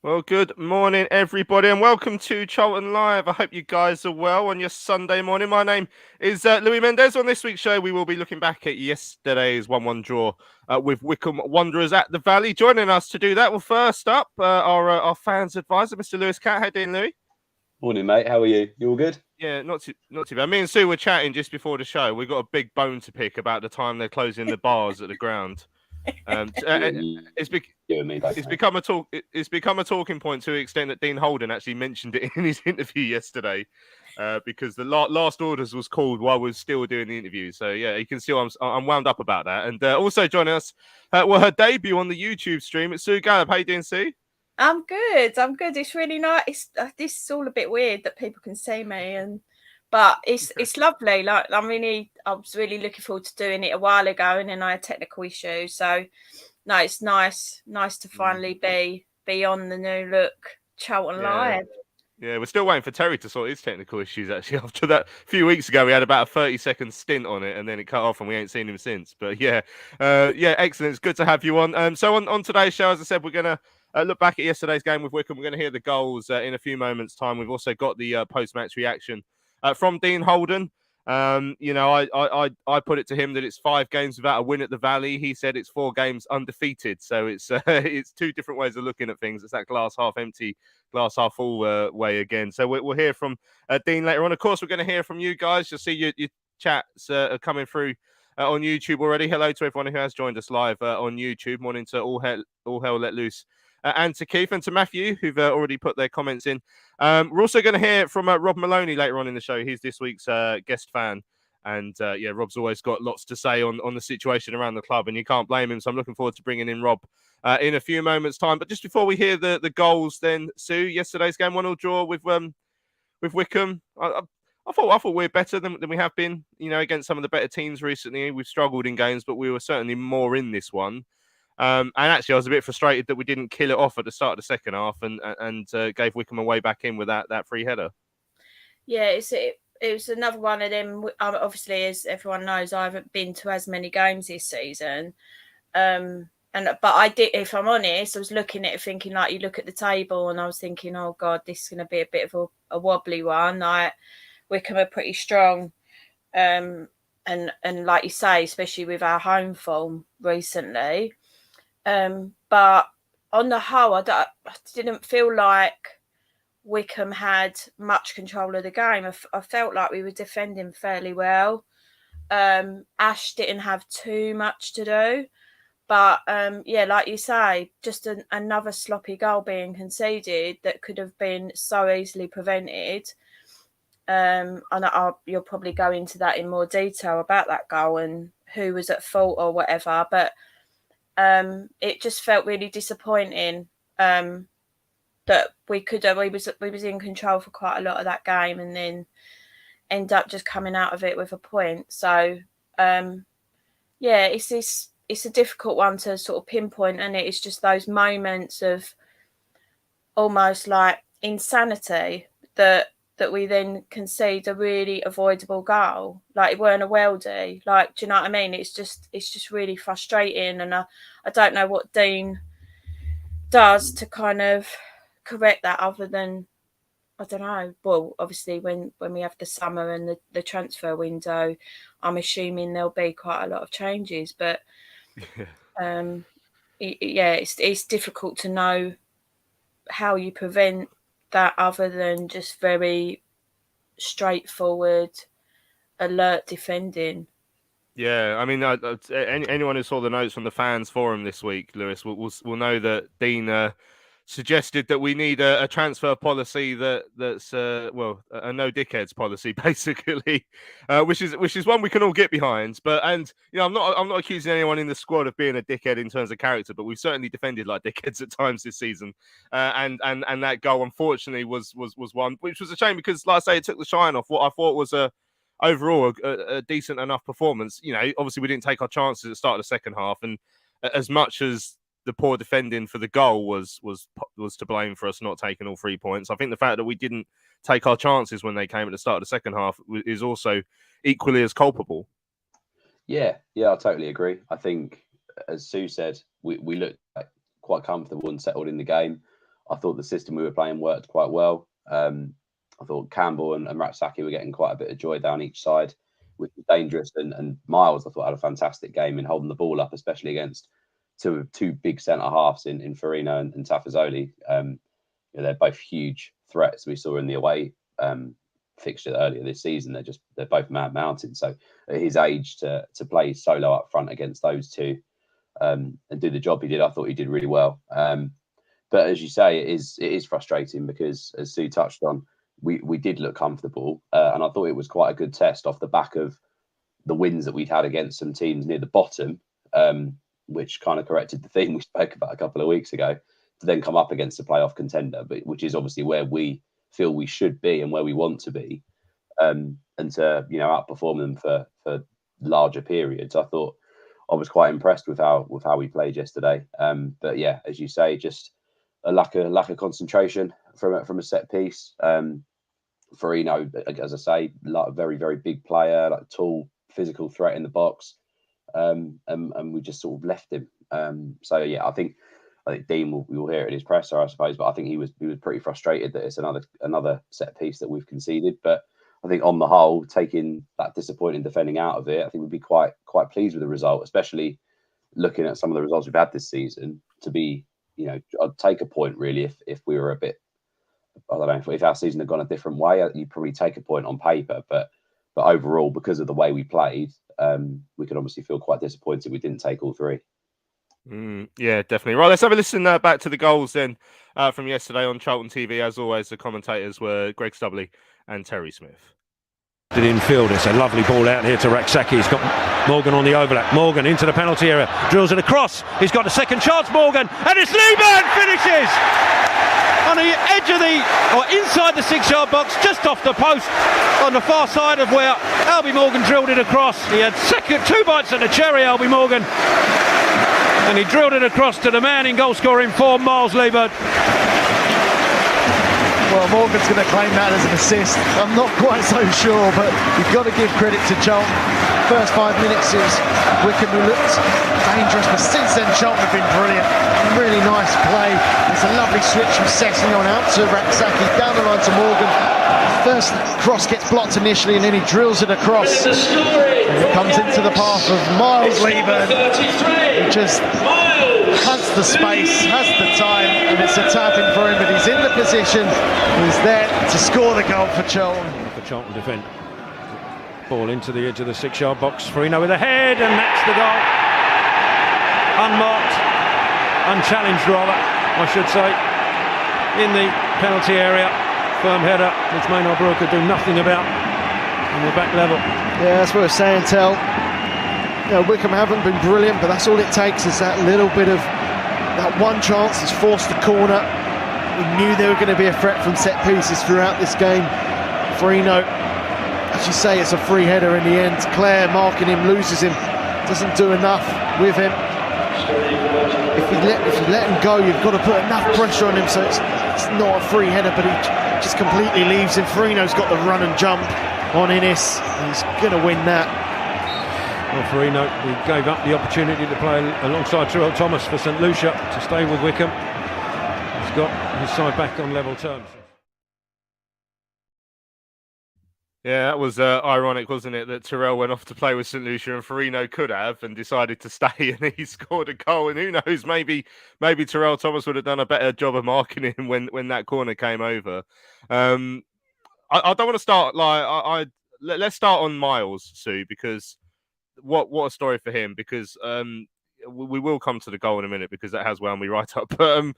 Well, good morning, everybody, and welcome to Charlton Live. I hope you guys are well on your Sunday morning. My name is Louis Mendez. On this week's show, we will be looking back at yesterday's 1-1 draw with Wycombe Wanderers at the Valley. Joining us to do that, well, first up, our fans advisor, Mr. Lewis Catt. How you doing, Louis? Morning, mate. How are you? You all good? Yeah, not too bad. Me and Sue were chatting just before the show. We've got a big bone to pick about the time they're closing the bars at the ground. It's become a talking point to the extent that Dean Holden actually mentioned it in his interview yesterday, because the last orders was called while we were still doing the interview. So yeah, you can see I'm wound up about that. And also joining us, her debut on the YouTube stream. It's Sue Gallup. How you doing, Sue? I'm good. It's really nice. This is all a bit weird that people can see me, but it's lovely. Like I was really looking forward to doing it a while ago, and then I had technical issues. So no, it's nice to finally be on the new look Charlton Live. Yeah, we're still waiting for Terry to sort his technical issues, actually. After that, a few weeks ago, we had about a 30-second stint on it, and then it cut off, and we ain't seen him since. But yeah, excellent. It's good to have you on. So on today's show, as I said, we're going to look back at yesterday's game with Wycombe. We're going to hear the goals in a few moments' time. We've also got the post-match reaction from Dean Holden. I put it to him that it's 5 games without a win at the Valley. He said it's 4 games undefeated. So it's it's 2 different ways of looking at things. It's that glass half empty, glass half full way again. So we'll hear from Dean later on. Of course, we're going to hear from you guys. You'll see your chats are coming through on YouTube already. Hello to everyone who has joined us live on YouTube. Morning to All Hell Let Loose. And to Keith and to Matthew, who've already put their comments in. We're also going to hear from Rob Maloney later on in the show. He's this week's guest fan. And Rob's always got lots to say on the situation around the club, and you can't blame him. So I'm looking forward to bringing in Rob in a few moments' time. But just before we hear the goals, then, Sue, yesterday's game 1-1 draw with Wycombe. I thought we're better than we have been, against some of the better teams recently. We've struggled in games, but we were certainly more in this one. And actually, I was a bit frustrated that we didn't kill it off at the start of the second half and gave Wycombe a way back in with that free header. Yeah, it was another one of them. Obviously, as everyone knows, I haven't been to as many games this season. But I did, if I'm honest, I was looking at it thinking, like, you look at the table and I was thinking, oh God, this is going to be a bit of a wobbly one. Like, Wycombe are pretty strong. And like you say, especially with our home form recently. But on the whole, I didn't feel like Wycombe had much control of the game. I felt like we were defending fairly well. Ash didn't have too much to do. But, like you say, just another sloppy goal being conceded that could have been so easily prevented. And you'll probably go into that in more detail about that goal and who was at fault or whatever. But it just felt really disappointing that we was in control for quite a lot of that game and then end up just coming out of it with a point. So it's a difficult one to sort of pinpoint, and it's just those moments of almost like insanity that we then concede a really avoidable goal. Like, it weren't a worldie. Like, do you know what I mean? It's just really frustrating. And I don't know what Dean does to kind of correct that other than, I don't know. Well, obviously when we have the summer and the transfer window, I'm assuming there'll be quite a lot of changes. But it's difficult to know how you prevent that other than just very straightforward, alert defending. Yeah, I mean, anyone who saw the notes from the fans forum this week, Lewis, will know that Dean suggested that we need a transfer policy that's a no dickheads policy, basically, which is one we can all get behind. I'm not accusing anyone in the squad of being a dickhead in terms of character, but we've certainly defended like dickheads at times this season, and that goal unfortunately was one, which was a shame because, like I say, it took the shine off what I thought was overall a decent enough performance. Obviously we didn't take our chances at the start of the second half, and as much as the poor defending for the goal was to blame for us not taking all 3 points, I think the fact that we didn't take our chances when they came at the start of the second half is also equally as culpable. Yeah, I totally agree. I think, as Sue said, we looked quite comfortable and settled in the game. I thought the system we were playing worked quite well. I thought Campbell and Ratsaki were getting quite a bit of joy down each side, which was dangerous. And Miles, I thought, had a fantastic game in holding the ball up, especially against two big centre halves in Farino and Tafazoli. They're both huge threats. We saw in the away fixture earlier this season. They're both man-mounted. So at his age, to play solo up front against those two and do the job he did, I thought he did really well. But as you say, it is frustrating because, as Sue touched on, we did look comfortable, and I thought it was quite a good test off the back of the wins that we'd had against some teams near the bottom, which kind of corrected the theme we spoke about a couple of weeks ago, to then come up against a playoff contender, but which is obviously where we feel we should be and where we want to be, and to outperform them for larger periods. I thought I was quite impressed with how we played yesterday. But yeah, as you say, just a lack of concentration from a set piece. Farino, as I say, like a very, very big player, like a tall, physical threat in the box, and we just sort of left him. So yeah, I think Dean will hear it in his presser, I suppose, but I think he was pretty frustrated that it's another set piece that we've conceded. But I think on the whole, taking that disappointing defending out of it, I think we'd be quite pleased with the result, especially looking at some of the results we've had this season. To be, I'd take a point really if we were a bit, I don't know, if our season had gone a different way, you'd probably take a point on paper. But overall, because of the way we played, we could obviously feel quite disappointed we didn't take all three. Yeah, definitely. Right, let's have a listen back to the goals then from yesterday on Charlton TV. As always, the commentators were Greg Stubley and Terry Smith. Infield, it's a lovely ball out here to Raksaki. He's got Morgan on the overlap. Morgan into the penalty area, drills it across. He's got a second chance, Morgan, and it's Lieberman finishes on the edge of inside the 6-yard box, just off the post on the far side of where Albie Morgan drilled it across. He had two bites at the cherry, Albie Morgan, and he drilled it across to the man in goal scoring form, Miles Lieberman. Well, Morgan's going to claim that as an assist. I'm not quite so sure, but you've got to give credit to Charlton. First 5 minutes it was Wycombe who looked dangerous, but since then Charlton have been brilliant. Really nice play. It's a lovely switch from Sessegnon out to Raksaki, down the line to Morgan. First cross gets blocked initially, and then he drills it across. And it comes into the path of Miles Lieberman, who just has the space, has the time, and it's a tap-in for him, but he's in the position. He's there to score the goal for Charlton. For Charlton defend. Ball into the edge of the 6-yard box. Farino with a head, and that's the goal. Unmarked, unchallenged rather, I should say, in the penalty area. Firm header, which Maynard Brewer could do nothing about on the back level. Yeah, that's what we're saying, Tel. Wycombe haven't been brilliant, but that's all it takes is that little bit of that one chance that's forced the corner. We knew they were going to be a threat from set pieces throughout this game. Farino, as you say, it's a free header in the end. Clare marking him, loses him, doesn't do enough with him. If you let him go, you've got to put enough pressure on him so it's not a free header, but he just completely leaves him. Farino's got the run and jump on Innes. He's going to win that. Well, Farino, he gave up the opportunity to play alongside Tyrell Thomas for St Lucia to stay with Wycombe. He's got his side back on level terms. Yeah, that was ironic, wasn't it? That Terrell went off to play with St. Lucia and Farino could have and decided to stay, and he scored a goal. And who knows, maybe Terrell Thomas would have done a better job of marking him when that corner came over. I don't want to start let's start on Miles, Sue, because what a story for him. Because we will come to the goal in a minute because that has wound me right up. But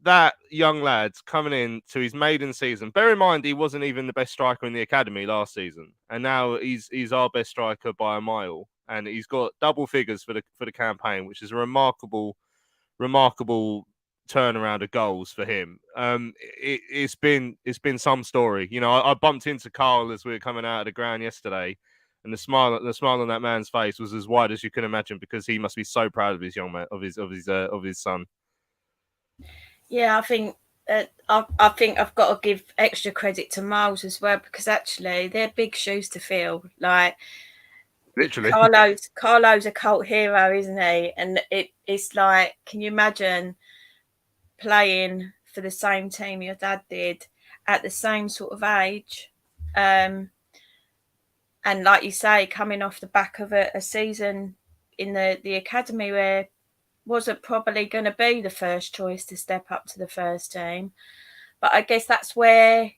that young lad coming in to his maiden season. Bear in mind, he wasn't even the best striker in the academy last season, and now he's our best striker by a mile, and he's got double figures for the campaign, which is a remarkable turnaround of goals for him. It's been some story. You know, I bumped into Carl as we were coming out of the ground yesterday, and the smile on that man's face was as wide as you can imagine, because he must be so proud of his young man, of his son. Yeah, I think I've got to give extra credit to Miles as well, because actually they're big shoes to fill. Like, literally, Carlo's a cult hero, isn't he? And it's like, can you imagine playing for the same team your dad did at the same sort of age? And like you say, coming off the back of a season in the academy where wasn't probably going to be the first choice to step up to the first team, but I guess that's where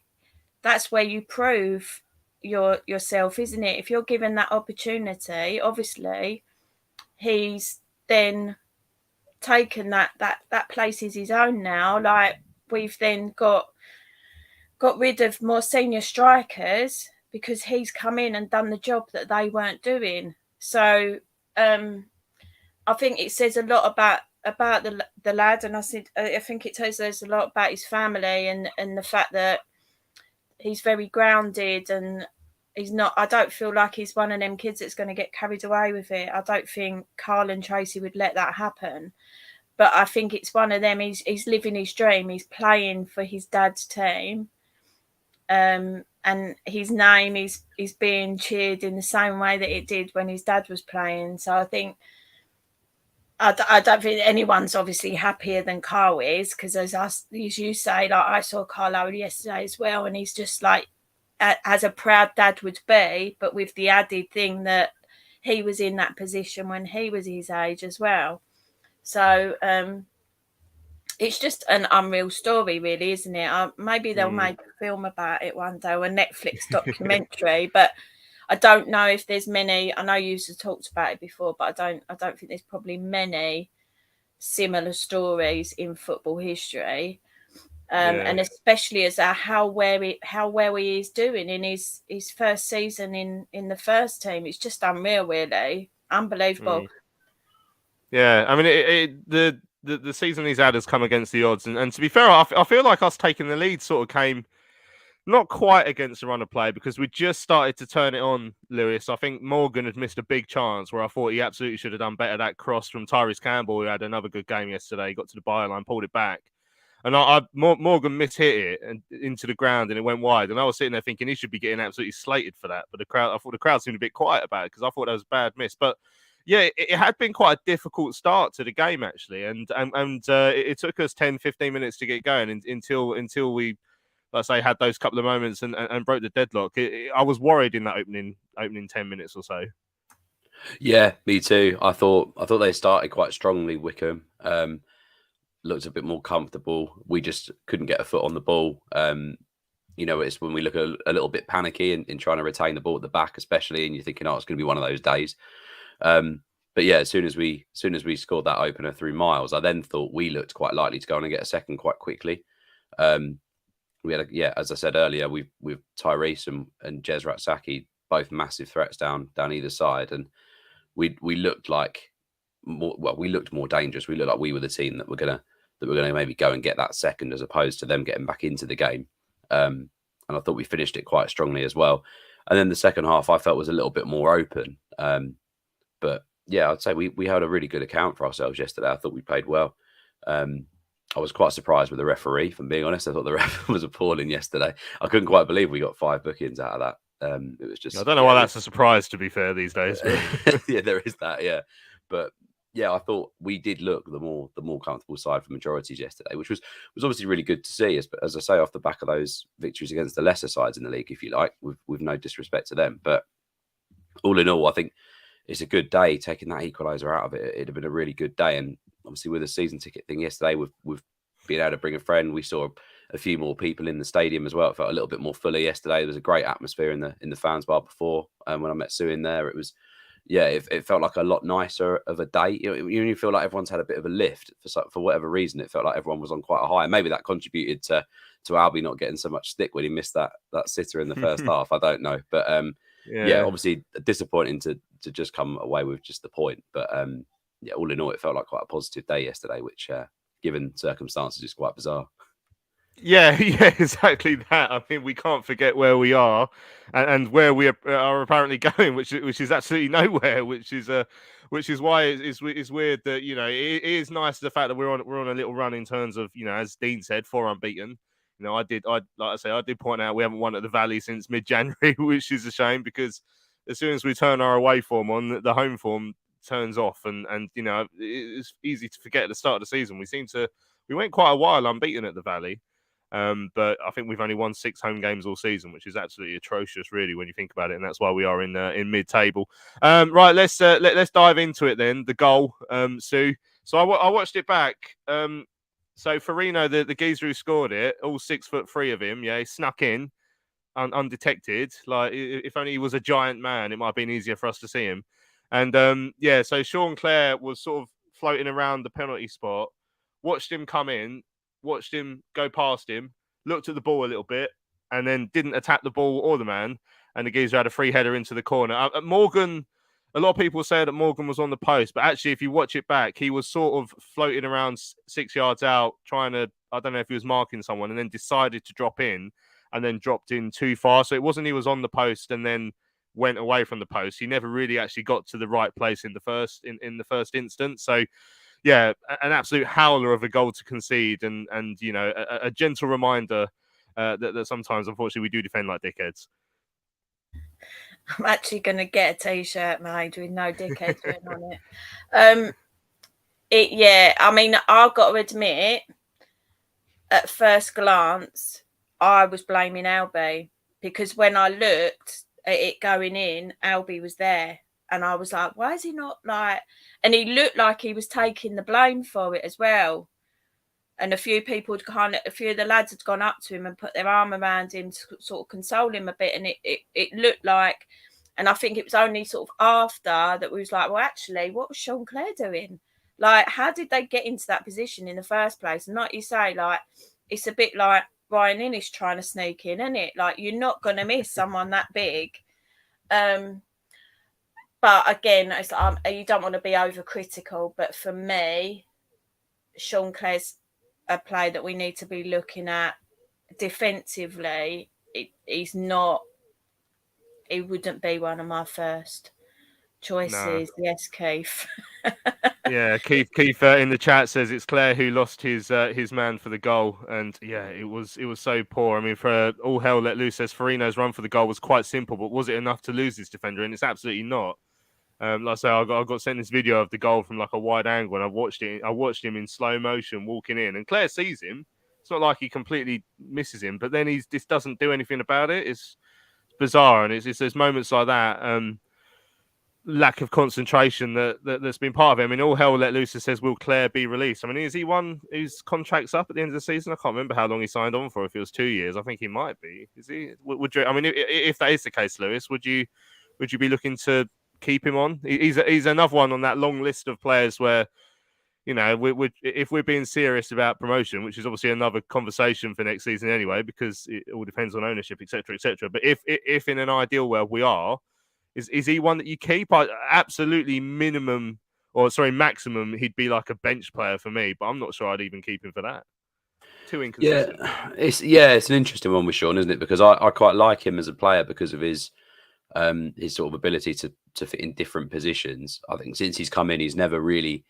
you prove yourself, isn't it? If you're given that opportunity, obviously he's then taken that place is his own now. Like, we've then got rid of more senior strikers because he's come in and done the job that they weren't doing. So I think it says a lot about the lad, and I think it says there's a lot about his family and the fact that he's very grounded, and he's not. I don't feel like he's one of them kids that's going to get carried away with it. I don't think Carl and Tracy would let that happen. But I think it's one of them. He's living his dream. He's playing for his dad's team, and his name is being cheered in the same way that it did when his dad was playing. So I think. I don't think anyone's obviously happier than Carl is, because as you say, like, I saw Carlo yesterday as well, and he's just like, as a proud dad would be, but with the added thing that he was in that position when he was his age as well. So it's just an unreal story, really, isn't it? Maybe they'll make a film about it one day, or a Netflix documentary, but I don't know if there's many. I know you've talked about it before, but I don't think there's probably many similar stories in football history, and especially as how well he is doing in his first season in the first team. It's just unreal, really, unbelievable. Yeah, I mean, the season he's had has come against the odds, and to be fair, I feel like us taking the lead sort of came. Not quite against the run of play, because we just started to turn it on, Lewis. I think Morgan had missed a big chance where I thought he absolutely should have done better. That cross from Tyrese Campbell, who had another good game yesterday, he got to the byline, pulled it back. And Morgan mishit it into the ground, and it went wide. And I was sitting there thinking he should be getting absolutely slated for that. But I thought the crowd seemed a bit quiet about it, because I thought that was a bad miss. But yeah, it had been quite a difficult start to the game, actually. And it took us 10, 15 minutes to get going until we, like I say, had those couple of moments and broke the deadlock. I was worried in that opening 10 minutes or so. Yeah, me too. I thought they started quite strongly, Wycombe. Looked a bit more comfortable. We just couldn't get a foot on the ball. It's when we look a little bit panicky in trying to retain the ball at the back, especially, and you're thinking, it's going to be one of those days. But yeah, as soon as we scored that opener through Miles, I then thought we looked quite likely to go on and get a second quite quickly. We had, as I said earlier, with Tyrese and Jez Ratsaki, both massive threats down either side, and we looked like we looked more dangerous. We looked like we were the team that were gonna maybe go and get that second, as opposed to them getting back into the game. And I thought we finished it quite strongly as well. And then the second half I felt was a little bit more open. But yeah, I'd say we held a really good account for ourselves yesterday. I thought we played well. I was quite surprised with the referee, if I'm being honest. I thought the ref was appalling yesterday. I couldn't quite believe we got 5 bookings out of that. It was just. I don't know why that's a surprise, to be fair, these days. Yeah, there is that. Yeah, but yeah, I thought we did look the more comfortable side for majorities yesterday, which was obviously really good to see. As I say, off the back of those victories against the lesser sides in the league, if you like, with no disrespect to them. But all in all, I think it's a good day. Taking that equaliser out of it, it'd have been a really good day. And obviously with the season ticket thing yesterday, we've been able to bring a friend. We saw a few more people in the stadium as well. It felt a little bit more fuller yesterday. There was a great atmosphere in the fans bar before. When I met Sue in there, it was. Yeah, it felt like a lot nicer of a day. You feel like everyone's had a bit of a lift for whatever reason. It felt like everyone was on quite a high. Maybe that contributed to Albie not getting so much stick when he missed that sitter in the first half. I don't know, but yeah, obviously disappointing to just come away with just the point. But yeah, all in all, it felt like quite a positive day yesterday, which given circumstances is quite bizarre. Yeah, exactly that. I mean, we can't forget where we are and where we are apparently going, which is absolutely nowhere. Which is why it's weird that it is nice the fact that we're on a little run in terms of as Dean said, 4 unbeaten. I did point out we haven't won at the Valley since mid-January, which is a shame because as soon as we turn our away form on, the home form turns off, and it's easy to forget at the start of the season we went quite a while unbeaten at the Valley. But I think we've only won 6 home games all season, which is absolutely atrocious, really, when you think about it. And that's why we are in mid-table. Right, let's dive into it then. The goal, Sue. So I watched it back. So Farino, the geezer who scored it, all 6'3" of him, he snuck in undetected. Like if only he was a giant man, it might have been easier for us to see him. And so Sean Clare was sort of floating around the penalty spot, watched him come in. Watched him go past him, looked at the ball a little bit, and then didn't attack the ball or the man. And the geezer had a free header into the corner. Morgan, a lot of people say that Morgan was on the post, but actually, if you watch it back, he was sort of floating around 6 yards out, trying to, I don't know if he was marking someone, and then decided to drop in, and then dropped in too far. So it wasn't he was on the post and then went away from the post. He never really actually got to the right place in the first instance. So. Yeah, an absolute howler of a goal to concede, and a gentle reminder that sometimes, unfortunately, we do defend like dickheads. I'm actually going to get a T-shirt made with no dickheads written on it. I mean, I've got to admit, at first glance, I was blaming Albie because when I looked at it going in, Albie was there. And I was like, why is he not like... And he looked like he was taking the blame for it as well. And a few of the lads had gone up to him and put their arm around him to sort of console him a bit. And it looked like... And I think it was only sort of after that we was like, well, actually, what was Sean Clare doing? Like, how did they get into that position in the first place? And like you say, like, it's a bit like Ryan Inniss trying to sneak in, isn't it? Like, you're not going to miss someone that big. But again, it's like, you don't want to be overcritical. But for me, Sean Clare's a play that we need to be looking at defensively. He's not. He wouldn't be one of my first choices. No. Yes, Keith. Yeah, Keith in the chat says it's Clare who lost his man for the goal, and yeah, it was so poor. I mean, for all hell let loose, says Farino's run for the goal was quite simple, but was it enough to lose this defender? And it's absolutely not. Like I say, I got sent this video of the goal from like a wide angle, and I watched him in slow motion walking in, and Clare sees him. It's not like he completely misses him, but then he just doesn't do anything about it. It's bizarre, and it's there's moments like that, lack of concentration that's been part of it. I mean, all hell let loose says, will Clare be released? I mean, is he one whose contract's up at the end of the season? I can't remember how long he signed on for. If it was 2 years, I think he might be. Is he? Would you? I mean, if that is the case, Lewis, would you be looking to keep him on? He's another one on that long list of players where, if we're being serious about promotion, which is obviously another conversation for next season anyway, because it all depends on ownership, etc., etc. But if in an ideal world we are, is he one that you keep? Absolutely maximum, he'd be like a bench player for me, but I'm not sure I'd even keep him for that. Too inconsistent. It's an interesting one with Sean, isn't it? Because I quite like him as a player because of his sort of ability to fit in different positions. I think since he's come in, he's never really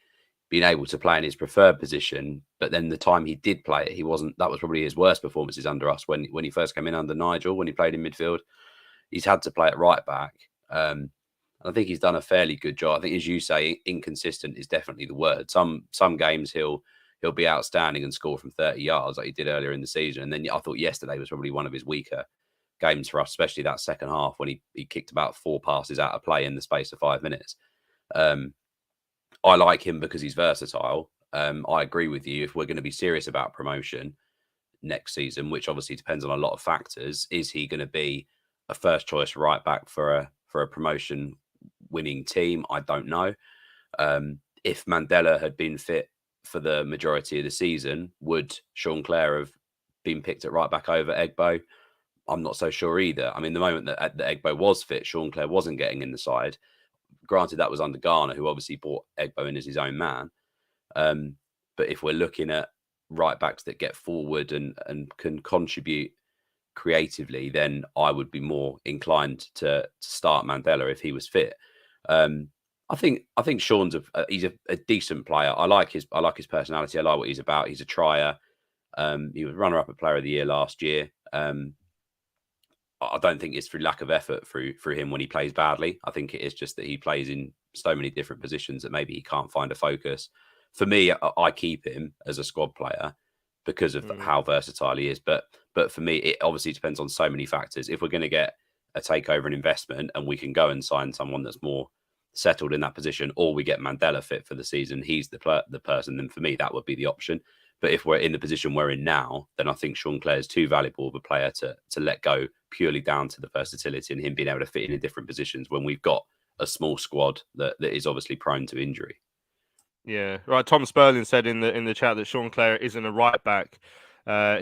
been able to play in his preferred position. But then the time he did play it, that was probably his worst performances under us when he first came in under Nigel, when he played in midfield. He's had to play at right back. And I think he's done a fairly good job. I think, as you say, inconsistent is definitely the word. Some games he'll be outstanding and score from 30 yards like he did earlier in the season. And then I thought yesterday was probably one of his weaker games for us, especially that second half when he kicked about 4 passes out of play in the space of 5 minutes. I like him because he's versatile. I agree with you. If we're going to be serious about promotion next season, which obviously depends on a lot of factors, is he going to be a first choice right back for a promotion winning team? I don't know. If Mandela had been fit for the majority of the season, would Sean Clare have been picked at right back over Egbo? I'm not so sure either. I mean, the moment that Egbo was fit, Sean Clare wasn't getting in the side. Granted, that was under Garner, who obviously brought Egbo in as his own man. But if we're looking at right backs that get forward and can contribute creatively, then I would be more inclined to start Mandela if he was fit. I think Sean's he's a decent player. I like his personality. I like what he's about. He's a trier. He was runner-up at Player of the Year last year. I don't think it's through lack of effort through him when he plays badly. I think it is just that he plays in so many different positions that maybe he can't find a focus. For me, I keep him as a squad player because of how versatile he is. But for me, it obviously depends on so many factors. If we're going to get a takeover and investment and we can go and sign someone that's more settled in that position, or we get Mandela fit for the season, he's the person, then for me, that would be the option. But if we're in the position we're in now, then I think Sean Clare is too valuable of a player to let go purely down to the versatility and him being able to fit in different positions when we've got a small squad that is obviously prone to injury. Yeah, right. Tom Sperling said in the chat that Sean Clare isn't a right back.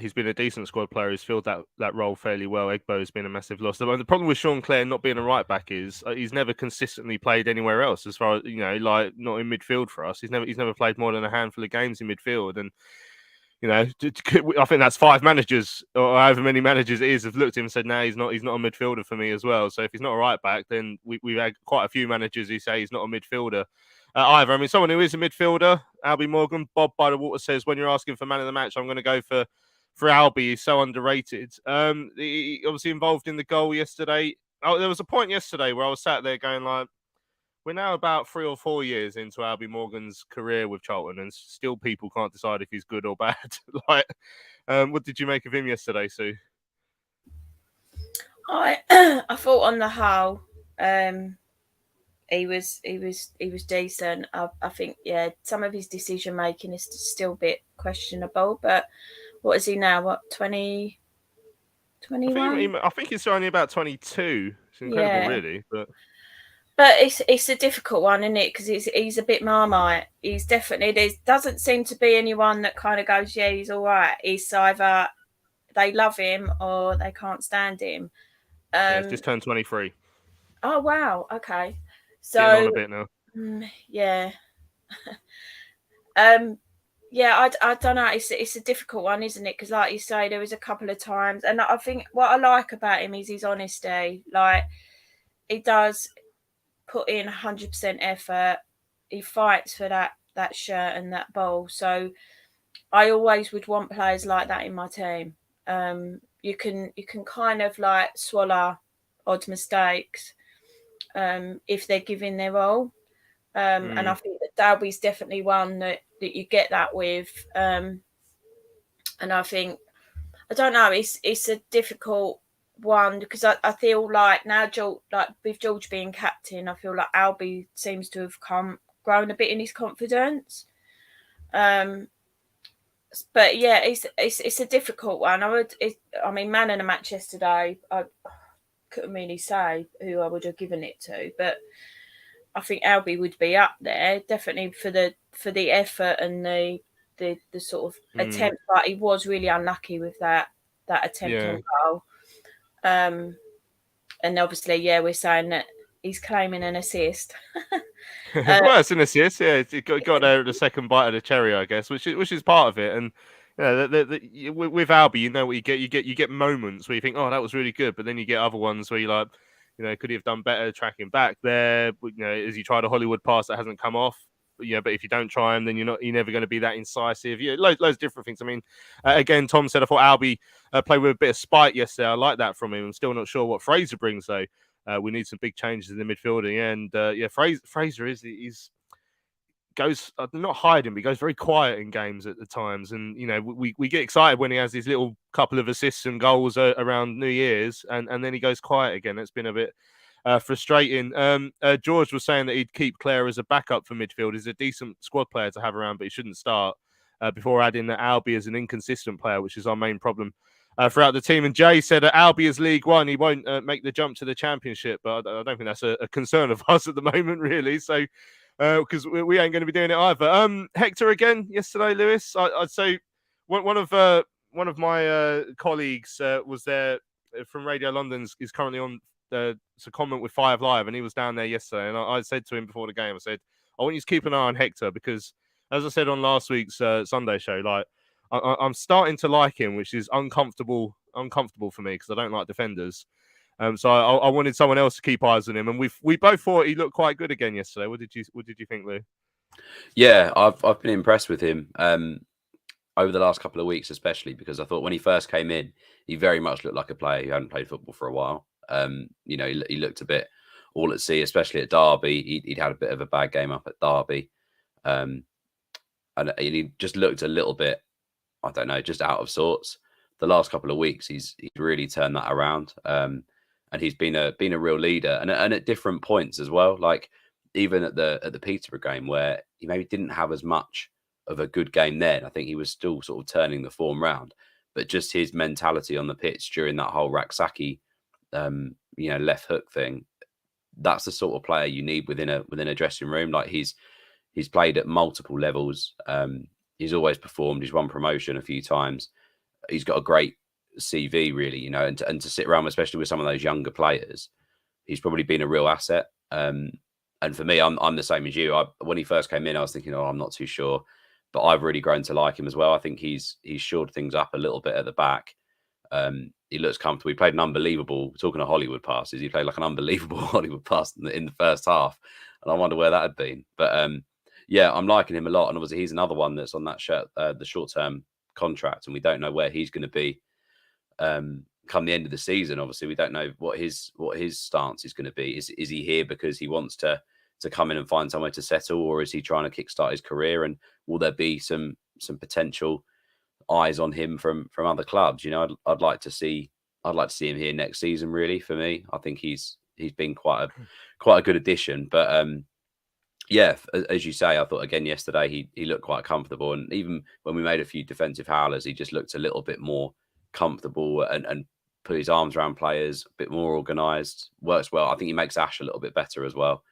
He's been a decent squad player. He's filled that role fairly well. Egbo's been a massive loss. The problem with Sean Clare not being a right back is he's never consistently played anywhere else. As far as like not in midfield for us. He's never played more than a handful of games in midfield. And I think that's 5 managers or however many managers it is have looked at him and said, "No, he's not a midfielder for me as well." So if he's not a right back, then we've had quite a few managers who say he's not a midfielder. Either. I mean, someone who is a midfielder, Albie Morgan. Bob by the Water says, when you're asking for man of the match, I'm going to go for Albie. He's so underrated. He obviously involved in the goal yesterday. Oh, there was a point yesterday where I was sat there going like, we're now about 3 or 4 years into Albie Morgan's career with Charlton, and still people can't decide if he's good or bad. What did you make of him yesterday, Sue? I thought on the whole, he was decent. I think, yeah, some of his decision making is still a bit questionable. But what is he now? What, 20, 21? I think he's only about 22. It's incredible, really. But it's a difficult one, isn't it? Because he's a bit Marmite. He's definitely, there doesn't seem to be anyone that kind of goes, yeah, he's all right. He's either they love him or they can't stand him. He's just turned 23. Oh wow, okay. So getting on a bit now. Yeah. Yeah, I don't know. It's a difficult one, isn't it? Because like you say, there was a couple of times, and I think what I like about him is his honesty. Like, he does put in 100% effort. He fights for that shirt and that ball. So I always would want players like that in my team. You can kind of like swallow odd mistakes if they're giving their all. And I think that Dalby's definitely one that you get that with. And I think, I don't know, it's a difficult one because I feel like now, like with George being captain, I feel like Albie seems to have grown a bit in his confidence. But yeah, it's a difficult one. I mean, man in a match yesterday, I couldn't really say who I would have given it to, but I think Albie would be up there definitely for the effort and the sort of attempt. But he was really unlucky with that attempt on goal. And obviously, yeah, we're saying that he's claiming an assist. Well, it's an assist. Yeah, it got there at the second bite of the cherry, I guess, which is part of it. And with Albie, you know what you get. You get moments where you think, oh, that was really good, but then you get other ones where you're like, could he have done better tracking back there? As you tried a Hollywood pass that hasn't come off. But if you don't try him, then you're never going to be that incisive. Loads of different things. I mean, again, Tom said I thought Albie played with a bit of spite yesterday. I like that from him. I'm still not sure what Fraser brings though. we need some big changes in the midfield. And Fraser he's goes not hiding, but he goes very quiet in games at the times. And we get excited when he has these little couple of assists and goals around New Year's, and then he goes quiet again. It's been a bit frustrating. George was saying that he'd keep Clare as a backup for midfield. He's a decent squad player to have around, but he shouldn't start. Before adding that Albie is an inconsistent player, which is our main problem throughout the team. And Jay said that Albie is League One. He won't make the jump to the Championship, but I don't think that's a concern of us at the moment, really. So, because we ain't going to be doing it either. Hector again yesterday, Lewis. I'd say one of my colleagues was there from Radio London. Is currently on the comment with 5 Live, and he was down there yesterday. And I said to him before the game, I said, I want you to keep an eye on Hector because, as I said on last week's Sunday show, like I'm starting to like him, which is uncomfortable for me because I don't like defenders. So I wanted someone else to keep eyes on him, and we both thought he looked quite good again yesterday. What did you think, Lou? Yeah, I've been impressed with him over the last couple of weeks, especially because I thought when he first came in, he very much looked like a player who hadn't played football for a while. He looked a bit all at sea, especially at Derby. He'd had a bit of a bad game up at Derby. And he just looked a little bit, I don't know, just out of sorts. The last couple of weeks, he's really turned that around, and he's been a real leader, and at different points as well. Like even at the Peterborough game, where he maybe didn't have as much of a good game then. I think he was still sort of turning the form round, but just his mentality on the pitch during that whole Raksaki, left hook thing. That's the sort of player you need within a dressing room. Like he's played at multiple levels. He's always performed. He's won promotion a few times. He's got a great CV, really, and to sit around, especially with some of those younger players, he's probably been a real asset. And for me, I'm the same as you. When he first came in, I was thinking, I'm not too sure, but I've really grown to like him as well. I think he's shored things up a little bit at the back. He looks comfortable. He played an unbelievable, talking of Hollywood passes, he played like an unbelievable Hollywood pass in the first half, and I wonder where that had been. But I'm liking him a lot, and obviously he's another one that's on that the short-term contract, and we don't know where he's going to be come the end of the season. Obviously, we don't know what his stance is going to be. Is he here because he wants to come in and find somewhere to settle, or is he trying to kickstart his career? And will there be some potential eyes on him from other clubs? I'd like to see him here next season. Really, for me, I think he's been quite a good addition. But as you say, I thought again yesterday he looked quite comfortable, and even when we made a few defensive howlers, he just looked a little bit more comfortable and put his arms around players, a bit more organised. Works well. I think he makes Ash a little bit better as well,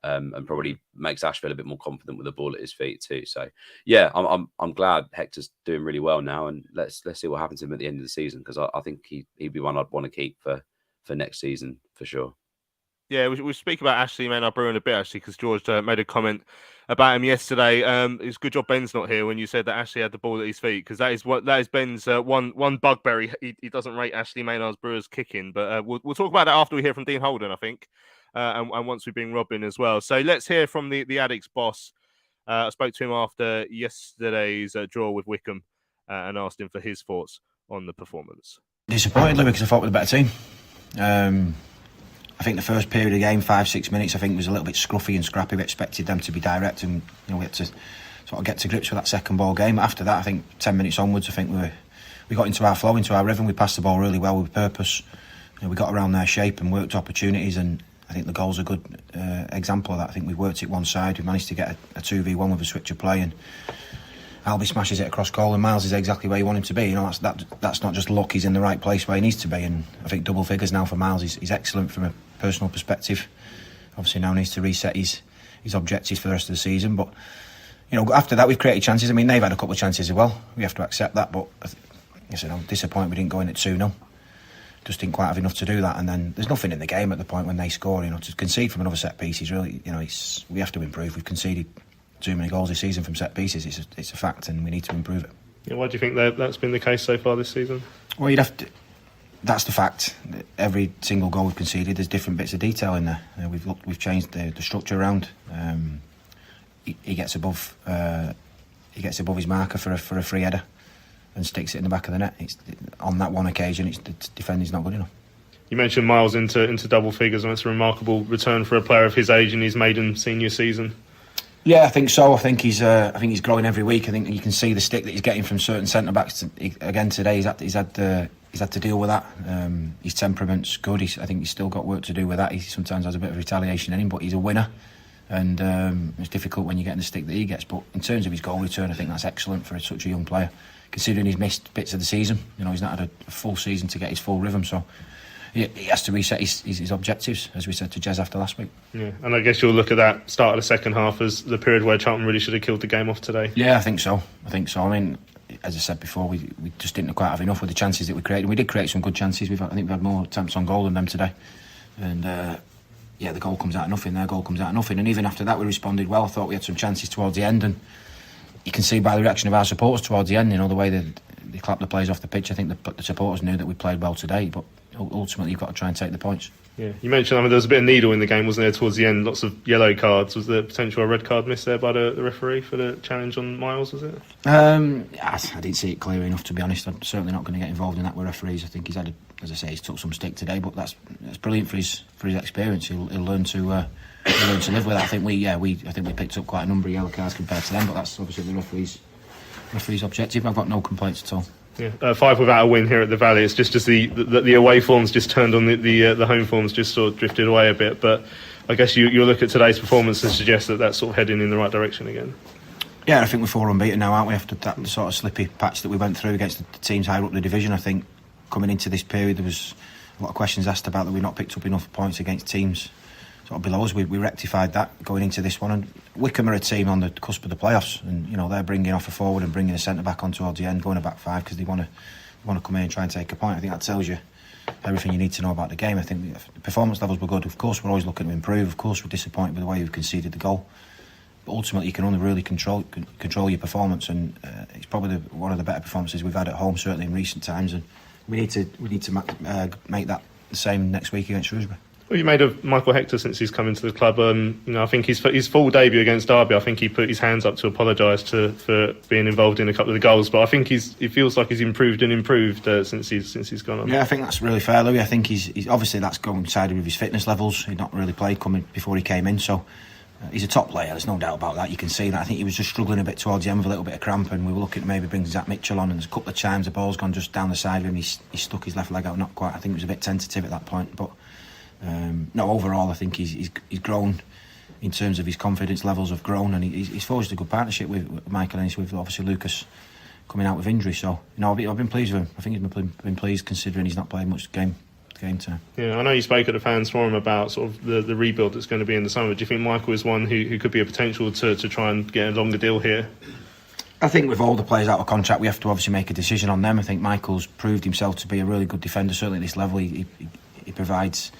and probably makes Ash feel a bit more confident with the ball at his feet too. So I'm glad Hector's doing really well now, and let's see what happens to him at the end of the season, because I think he'd be one I'd want to keep for next season for sure. Yeah, we speak about Ashley Maynard-Brewer in a bit, actually, because George made a comment about him yesterday. It's good job Ben's not here when you said that Ashley had the ball at his feet, because that is Ben's one bugbear. He doesn't rate Ashley Maynard-Brewer's kicking, but we'll talk about that after we hear from Dean Holden, I think, and once we bring Rob in as well. So let's hear from the Addicks boss. I spoke to him after yesterday's draw with Wycombe and asked him for his thoughts on the performance. Disappointed, because I thought we were the better team. I think the first period of the game, 5-6 minutes, I think was a little bit scruffy and scrappy. We expected them to be direct, and we had to sort of get to grips with that second ball game. After that, I think 10 minutes onwards, I think we got into our flow, into our rhythm. We passed the ball really well with purpose. We got around their shape and worked opportunities, and I think the goal's a good example of that. I think we worked it one side. We managed to get a 2v1 with a switch of play, and Albie smashes it across goal, and Miles is exactly where you want him to be. That's not just luck. He's in the right place where he needs to be, and I think double figures now for Miles. He's excellent from a personal perspective. Obviously now needs to reset his objectives for the rest of the season. But after that, we've created chances. I mean, they've had a couple of chances as well. We have to accept that. But I'm disappointed we didn't go in at 2-0. Just didn't quite have enough to do that. And then there's nothing in the game at the point when they score. To concede from another set piece is really, we have to improve. We've conceded too many goals this season from set pieces. It's a fact, and we need to improve it. Yeah, why do you think that's been the case so far this season? Well, you'd have to. That's the fact. Every single goal we've conceded, there's different bits of detail in there. We've changed the structure around. He gets above his marker for a free header and sticks it in the back of the net. On that one occasion, the defending's not good enough. You mentioned Miles into double figures, and that's a remarkable return for a player of his age in his maiden senior season. Yeah, I think so. I think he's growing every week. I think you can see the stick that he's getting from certain centre backs. Again today, he's had to deal with that. His temperament's good. I think he's still got work to do with that. He sometimes has a bit of retaliation in him, but he's a winner, and it's difficult when you're getting the stick that he gets. But in terms of his goal return, I think that's excellent for such a young player, considering he's missed bits of the season. He's not had a full season to get his full rhythm, so he has to reset his objectives, as we said to Jez after last week. Yeah, and I guess you'll look at that start of the second half as the period where Charlton really should have killed the game off today. Yeah, I think so. I mean, as I said before, we just didn't quite have enough with the chances that we created. We did create some good chances. I think we had more attempts on goal than them today. And the goal comes out of nothing. Their goal comes out of nothing. And even after that, we responded well. I thought we had some chances towards the end. And you can see by the reaction of our supporters towards the end, the way they clapped the players off the pitch. I think the supporters knew that we played well today. But ultimately, you've got to try and take the points. Yeah, you mentioned there was a bit of needle in the game, wasn't there, towards the end? Lots of yellow cards. Was there potential a red card missed there by the referee for the challenge on Miles, was it? I didn't see it clear enough, to be honest. I'm certainly not going to get involved in that with referees. I think he's had, as I say, he's took some stick today, but that's brilliant for his experience. He'll learn to live with that. I think we picked up quite a number of yellow cards compared to them, but that's obviously the referee's objective. I've got no complaints at all. Yeah, 5 without a win here at the Valley. It's just the away forms just turned on the home forms just sort of drifted away a bit. But I guess you look at today's performance and suggest that that's sort of heading in the right direction again. Yeah, I think we're 4 unbeaten now, aren't we? After that sort of slippy patch that we went through against the teams higher up the division, I think coming into this period there was a lot of questions asked about that we've not picked up enough points against teams sort of below us. We rectified that going into this one, and Wycombe are a team on the cusp of the playoffs, and they're bringing off a forward and bringing a centre back on towards the end, going a back 5 because they want to come in and try and take a point. I think that tells you everything you need to know about the game. I think the performance levels were good. Of course, we're always looking to improve. Of course, we're disappointed with the way we've conceded the goal. But ultimately, you can only really control your performance, and it's probably one of the better performances we've had at home, certainly in recent times. And we need to make that the same next week against Shrewsbury. Well, you made of Michael Hector since he's come into the club. I think his full debut against Derby, I think he put his hands up to apologise for being involved in a couple of the goals. But I think it feels like he's improved since he's gone on. Yeah, I think that's really fair, Louis. I think he's obviously that's coincided with his fitness levels. He'd not really played before he came in, so he's a top player. There's no doubt about that. You can see that. I think he was just struggling a bit towards the end with a little bit of cramp, and we were looking to maybe bring Zach Mitchell on. And there's a couple of times the ball's gone just down the side of him. He stuck his left leg out, not quite. I think it was a bit tentative at that point, but. No, overall, I think he's grown in terms of his confidence levels have grown, and he's forged a good partnership with Michael and with obviously Lucas coming out with injury. So I've been pleased with him. I think he's been pleased considering he's not played much game time. Yeah, I know you spoke at the fans forum about sort of the rebuild that's going to be in the summer. Do you think Michael is one who could be a potential to try and get a longer deal here? I think with all the players out of contract, we have to obviously make a decision on them. I think Michael's proved himself to be a really good defender, certainly at this level. He provides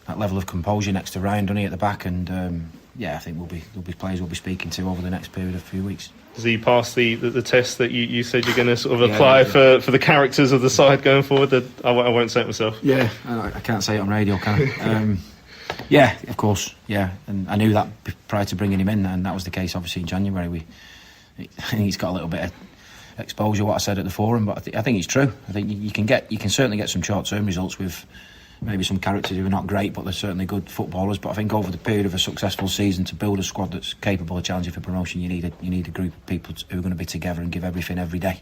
that level of composure next to Ryan, doesn't he, at the back? And I think there'll be players we'll be speaking to over the next period of a few weeks. Does he pass the test that you said you're going to sort of apply for the characters of the side going forward? I won't say it myself. Yeah, I can't say it on radio, can I? Yeah, of course. Yeah, and I knew that prior to bringing him in, and that was the case obviously in January. I think he's got a little bit of exposure, what I said at the forum, but I think it's true. I think you can certainly get some short-term results with maybe some characters who are not great, but they're certainly good footballers. But I think over the period of a successful season, to build a squad that's capable of challenging for promotion, you need a group of people who are going to be together and give everything every day.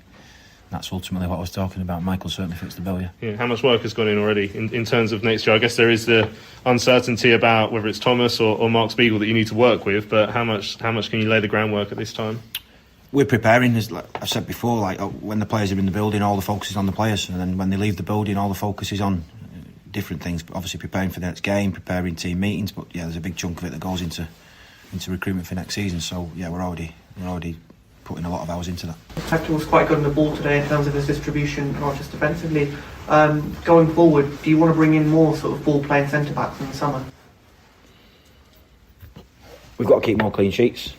That's ultimately what I was talking about. Michael certainly fits the bill, yeah. How much work has gone in already in terms of next year? I guess there is the uncertainty about whether it's Thomas or Mark Spiegel that you need to work with, but how much can you lay the groundwork at this time? We're preparing, as I've said before, when the players are in the building, all the focus is on the players, and then when they leave the building, all the focus is on different things, but obviously preparing for the next game, preparing team meetings. But there's a big chunk of it that goes into recruitment for next season. So we're already putting a lot of hours into that. Hector was quite good on the ball today in terms of his distribution, not just defensively. Going forward, do you want to bring in more sort of ball playing centre backs in the summer? We've got to keep more clean sheets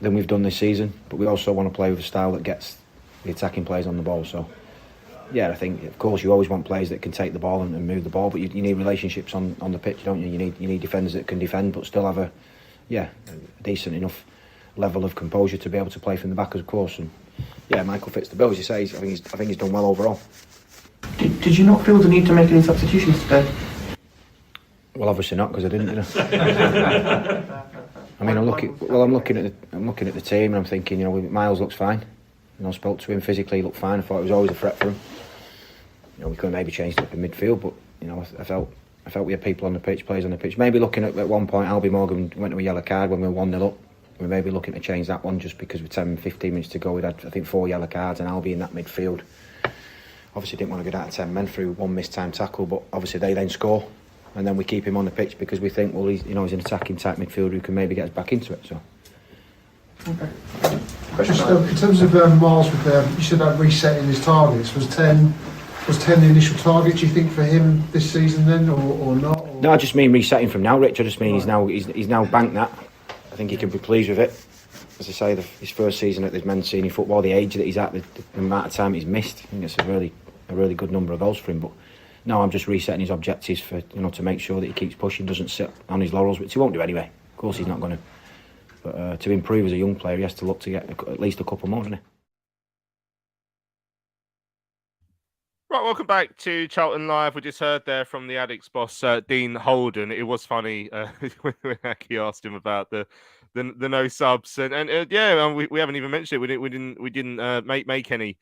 than we've done this season, but we also want to play with a style that gets the attacking players on the ball. So I think of course you always want players that can take the ball and move the ball, but you need relationships on the pitch, don't you? You need defenders that can defend but still have a decent enough level of composure to be able to play from the back, of course. And Michael fits the bill, as you say. I think he's done well overall. Do Did you not feel the need to make any substitutions today? Well, obviously not, because I didn't. I mean, I'm looking at the team, and I'm thinking, Miles looks fine. I spoke to him physically, he looked fine. I thought it was always a threat for him. We could have maybe changed it up in midfield, but I felt we had people on the pitch, players on the pitch. Maybe looking at one point, Albie Morgan went to a yellow card when we were 1-0 up. We may be looking to change that one just because with 10-15 minutes to go, we'd had, I think, 4 yellow cards, and Albie in that midfield. Obviously didn't want to go down to 10 men through one missed time tackle, but obviously they then score, and then we keep him on the pitch because we think, well, he's an attacking type midfielder who can maybe get us back into it. So. Okay. Just, in terms of Miles, you said about resetting his targets. Was 10 the initial target, do you think, for him this season then, or not? Or? No, I just mean resetting from now, Rich. I just mean he's now banked that. I think he can be pleased with it. As I say, his first season at this men's senior football, the age that he's at, the amount of time he's missed, I think it's a really good number of goals for him. But no, I'm just resetting his objectives for to make sure that he keeps pushing, doesn't sit on his laurels, which he won't do anyway. Of course, he's not going to. But to improve as a young player, he has to look to get at least a couple more, doesn't he? Right, welcome back to Charlton Live. We just heard there from the Addicks boss, Dean Holden. It was funny when Aki asked him about the no subs, and we haven't even mentioned it. We didn't make any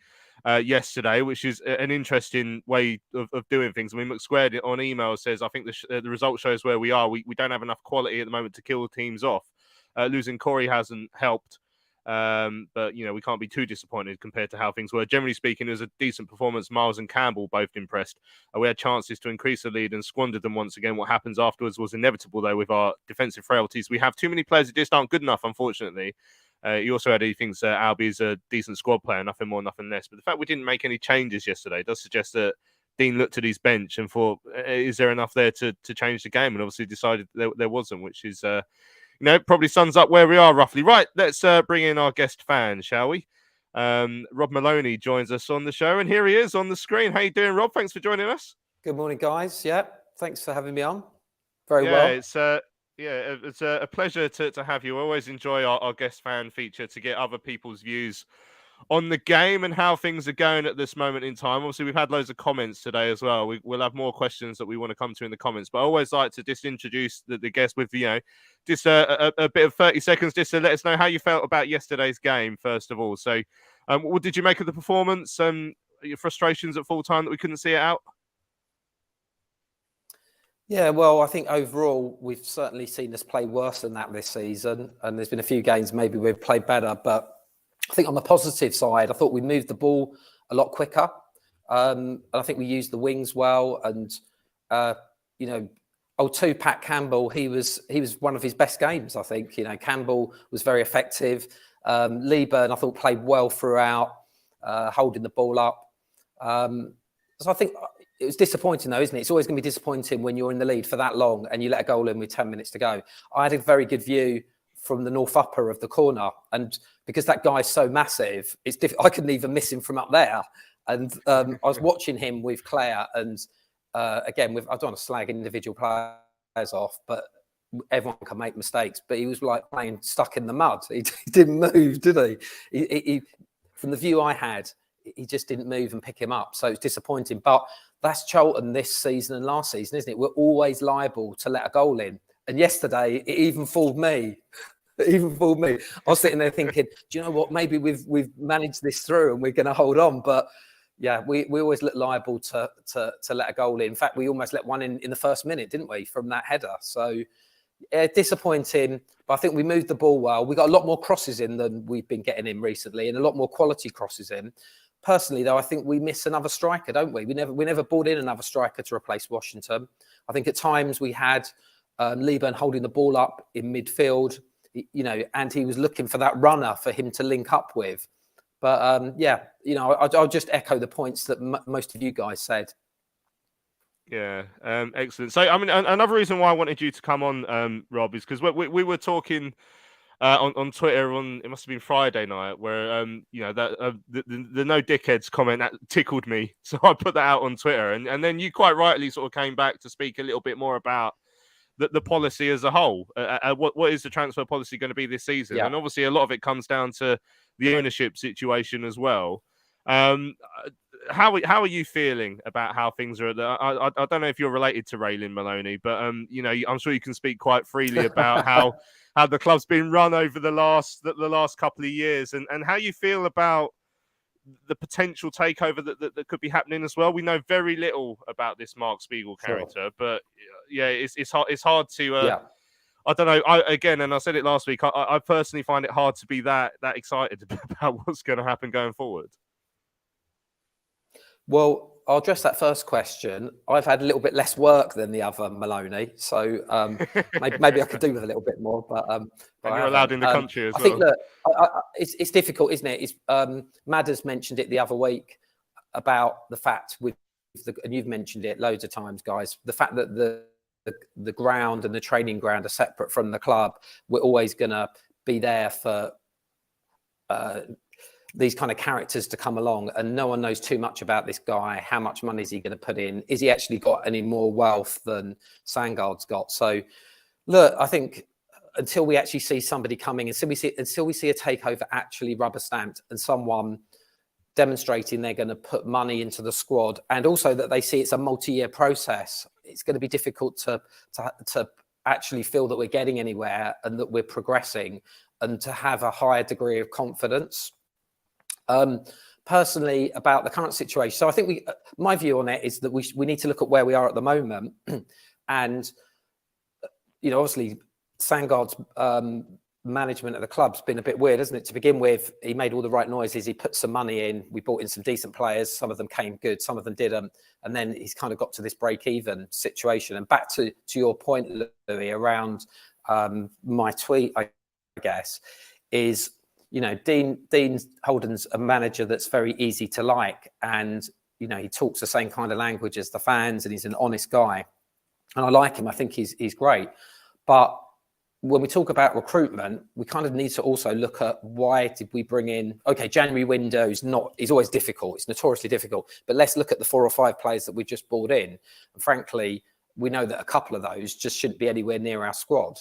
yesterday, which is an interesting way of doing things. I mean, McSquared on email says, I think the result shows where we are. We don't have enough quality at the moment to kill teams off. Losing Corey hasn't helped. But we can't be too disappointed compared to how things were. Generally speaking, it was a decent performance. Miles and Campbell both impressed. We had chances to increase the lead and squandered them once again. What happens afterwards was inevitable, though, with our defensive frailties. We have too many players that just aren't good enough, unfortunately. He also had, he thinks Albie's a decent squad player, nothing more, nothing less. But the fact we didn't make any changes yesterday does suggest that Dean looked at his bench and thought, is there enough there to change the game? And obviously decided there wasn't, which is... probably sums up where we are roughly. Right, let's bring in our guest fan, shall we? Rob Maloney joins us on the show, and here he is on the screen. How you doing, Rob? Thanks for joining us. Good morning, guys. Yeah, thanks for having me on. Very well. It's a pleasure to have you. I always enjoy our guest fan feature to get other people's views on the game and how things are going at this moment in time. Obviously, we've had loads of comments today as well. We'll have more questions that we want to come to in the comments, but I always like to just introduce the guest with, just a bit of 30 seconds just to let us know how you felt about yesterday's game, first of all. So what did you make of the performance? Your frustrations at full time that we couldn't see it out? Yeah, well, I think overall we've certainly seen us play worse than that this season, and there's been a few games maybe we've played better, but I think on the positive side, I thought we moved the ball a lot quicker. And I think we used the wings well. And, old Tupac Campbell, he was one of his best games, I think. Campbell was very effective. Lieburn, I thought, played well throughout, holding the ball up. So I think it was disappointing, though, isn't it? It's always going to be disappointing when you're in the lead for that long and you let a goal in with 10 minutes to go. I had a very good view from the north upper of the corner, and because that guy's so massive, it's I couldn't even miss him from up there. And I was watching him with Claire, and again, I don't want to slag individual players off, but everyone can make mistakes. But he was like playing stuck in the mud. He didn't move, did he? He from the view I had, he just didn't move and pick him up. So it's disappointing. But that's Charlton this season and last season, isn't it? We're always liable to let a goal in. And yesterday, it even fooled me. I was sitting there thinking, do you know what? Maybe we've managed this through and we're going to hold on. But yeah, we always look liable to let a goal in. In fact, we almost let one in the first minute, didn't we, from that header? So yeah, disappointing. But I think we moved the ball well. We got a lot more crosses in than we've been getting in recently, and a lot more quality crosses in. Personally, though, I think we miss another striker, don't we? We never brought in another striker to replace Washington. I think at times we had Lieburn holding the ball up in midfield, and he was looking for that runner for him to link up with. But I'll just echo the points that most of you guys said. Yeah, excellent. So, I mean, another reason why I wanted you to come on, Rob, is because we were talking on Twitter it must have been Friday night, where the no dickheads comment that tickled me, so I put that out on Twitter, and then you quite rightly sort of came back to speak a little bit more about the policy as a whole. What is the transfer policy going to be this season? Yeah. And obviously a lot of it comes down to the ownership situation as well. how are you feeling about how things are? I don't know if you're related to Raylin Maloney, but you know, I'm sure you can speak quite freely about how the club's been run over the last couple of years, and how you feel about the potential takeover that could be happening as well. We know very little about this Mark Spiegel character, but yeah, it's hard to. I don't know. And I said it last week. I personally find it hard to be that excited about what's going to happen going forward. Well, I'll address that first question. I've had a little bit less work than the other Maloney, so maybe I could do with a little bit more. But and you're allowed in the country as well. I think that it's difficult, isn't it? Madders mentioned it the other week about the fact and you've mentioned it loads of times, guys. The fact that the ground and the training ground are separate from the club. We're always going to be there for these kind of characters to come along, and no one knows too much about this guy. How much money is he going to put in? Is he actually got any more wealth than Sandgaard's got? So, look, I think until we actually see somebody coming, until we see a takeover actually rubber stamped and someone demonstrating they're going to put money into the squad, and also that they see it's a multi-year process, it's going to be difficult to actually feel that we're getting anywhere and that we're progressing, and to have a higher degree of confidence. Personally, about the current situation, so I think my view on it is that we need to look at where we are at the moment, and you know, obviously Sandgaard's management of the club's been a bit weird, hasn't it? To begin with, he made all the right noises, he put some money in, we brought in some decent players, some of them came good, some of them didn't, and then he's kind of got to this break-even situation. And back to your point, Louis, around my tweet, I guess, is, you know, Dean Holden's a manager that's very easy to like, and you know, he talks the same kind of language as the fans, and he's an honest guy, and I like him. I think he's great. But when we talk about recruitment, we kind of need to also look at why did we bring in, okay, January window is always difficult. It's notoriously difficult, but let's look at the 4 or 5 players that we just brought in. And frankly, we know that a couple of those just shouldn't be anywhere near our squad.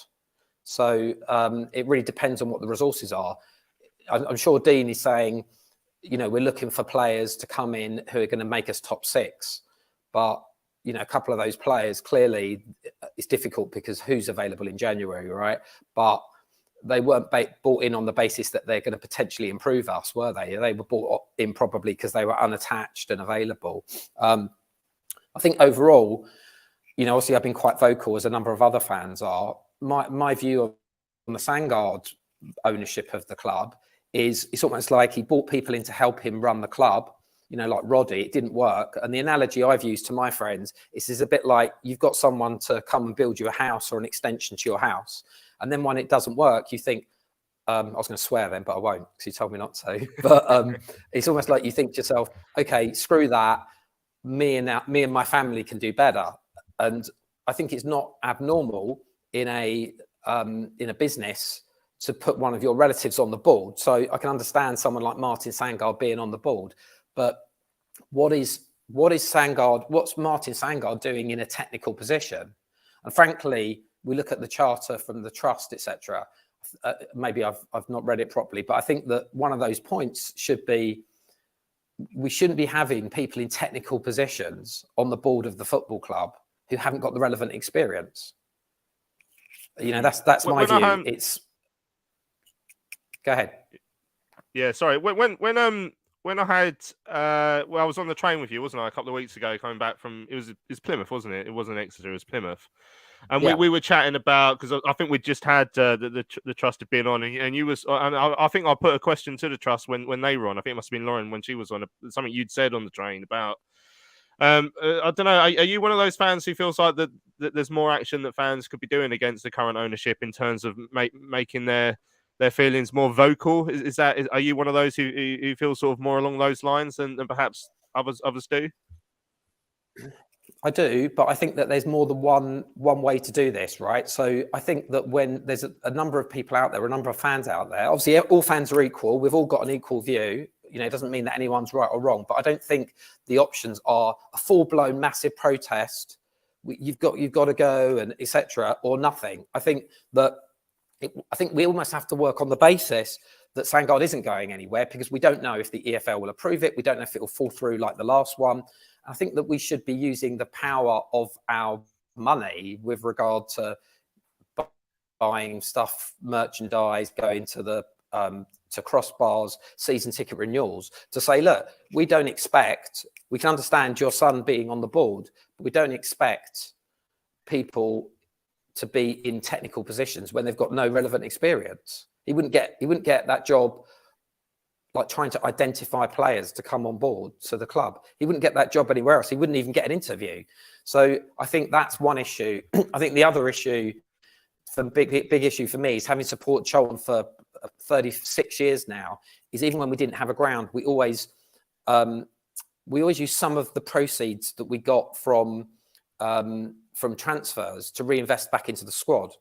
So it really depends on what the resources are. I'm sure Dean is saying, you know, we're looking for players to come in who are going to make us top 6. But, you know, a couple of those players, clearly it's difficult because who's available in January, right? But they weren't bought in on the basis that they're going to potentially improve us, were they? They were bought in probably because they were unattached and available. I think overall, you know, obviously I've been quite vocal, as a number of other fans are. My view on the Sandgaard ownership of the club is it's almost like he brought people in to help him run the club, you know, like Roddy. It didn't work. And the analogy I've used to my friends is a bit like you've got someone to come and build you a house or an extension to your house. And then when it doesn't work, you think, I was going to swear then, but I won't because you told me not to. But it's almost like you think to yourself, okay, screw that. Me and my family can do better. And I think it's not abnormal in a business to put one of your relatives on the board. So I can understand someone like Martin Sandgaard being on the board, but what's Martin Sandgaard doing in a technical position? And frankly, we look at the charter from the trust, etc. Maybe I've not read it properly, but I think that one of those points should be, we shouldn't be having people in technical positions on the board of the football club who haven't got the relevant experience. You know, that's my view. It's go ahead. Yeah, sorry. When I had I was on the train with you, wasn't I, a couple of weeks ago, coming back from it was Plymouth, wasn't it? It wasn't Exeter, it was Plymouth. And we were chatting about, because I think we just had the trust had been on, and you was, and I think I put a question to the trust when they were on. I think it must have been Lauren when she was on, something you'd said on the train about. I don't know. Are you one of those fans who feels like that there's more action that fans could be doing against the current ownership in terms of making their feelings more vocal? Are you one of those who feel sort of more along those lines than perhaps others do? I do, but I think that there's more than one way to do this, right? So I think that when there's a number of people out there, a number of fans out there, obviously all fans are equal. We've all got an equal view. You know, it doesn't mean that anyone's right or wrong, but I don't think the options are a full-blown massive protest. You've got to go and etc. or nothing. I think we almost have to work on the basis that Sandgaard isn't going anywhere, because we don't know if the EFL will approve it. We don't know if it will fall through like the last one. I think that we should be using the power of our money with regard to buying stuff, merchandise, going to the to crossbars, season ticket renewals, to say, look, we don't expect, we can understand your son being on the board, but we don't expect people to be in technical positions when they've got no relevant experience. He wouldn't get that job, like trying to identify players to come on board to the club. He wouldn't get that job anywhere else. He wouldn't even get an interview. So I think that's one issue. I think the other issue, the big issue for me, is having supported Charlton for 36 years now, is even when we didn't have a ground, we always use some of the proceeds that we got from transfers to reinvest back into the squad.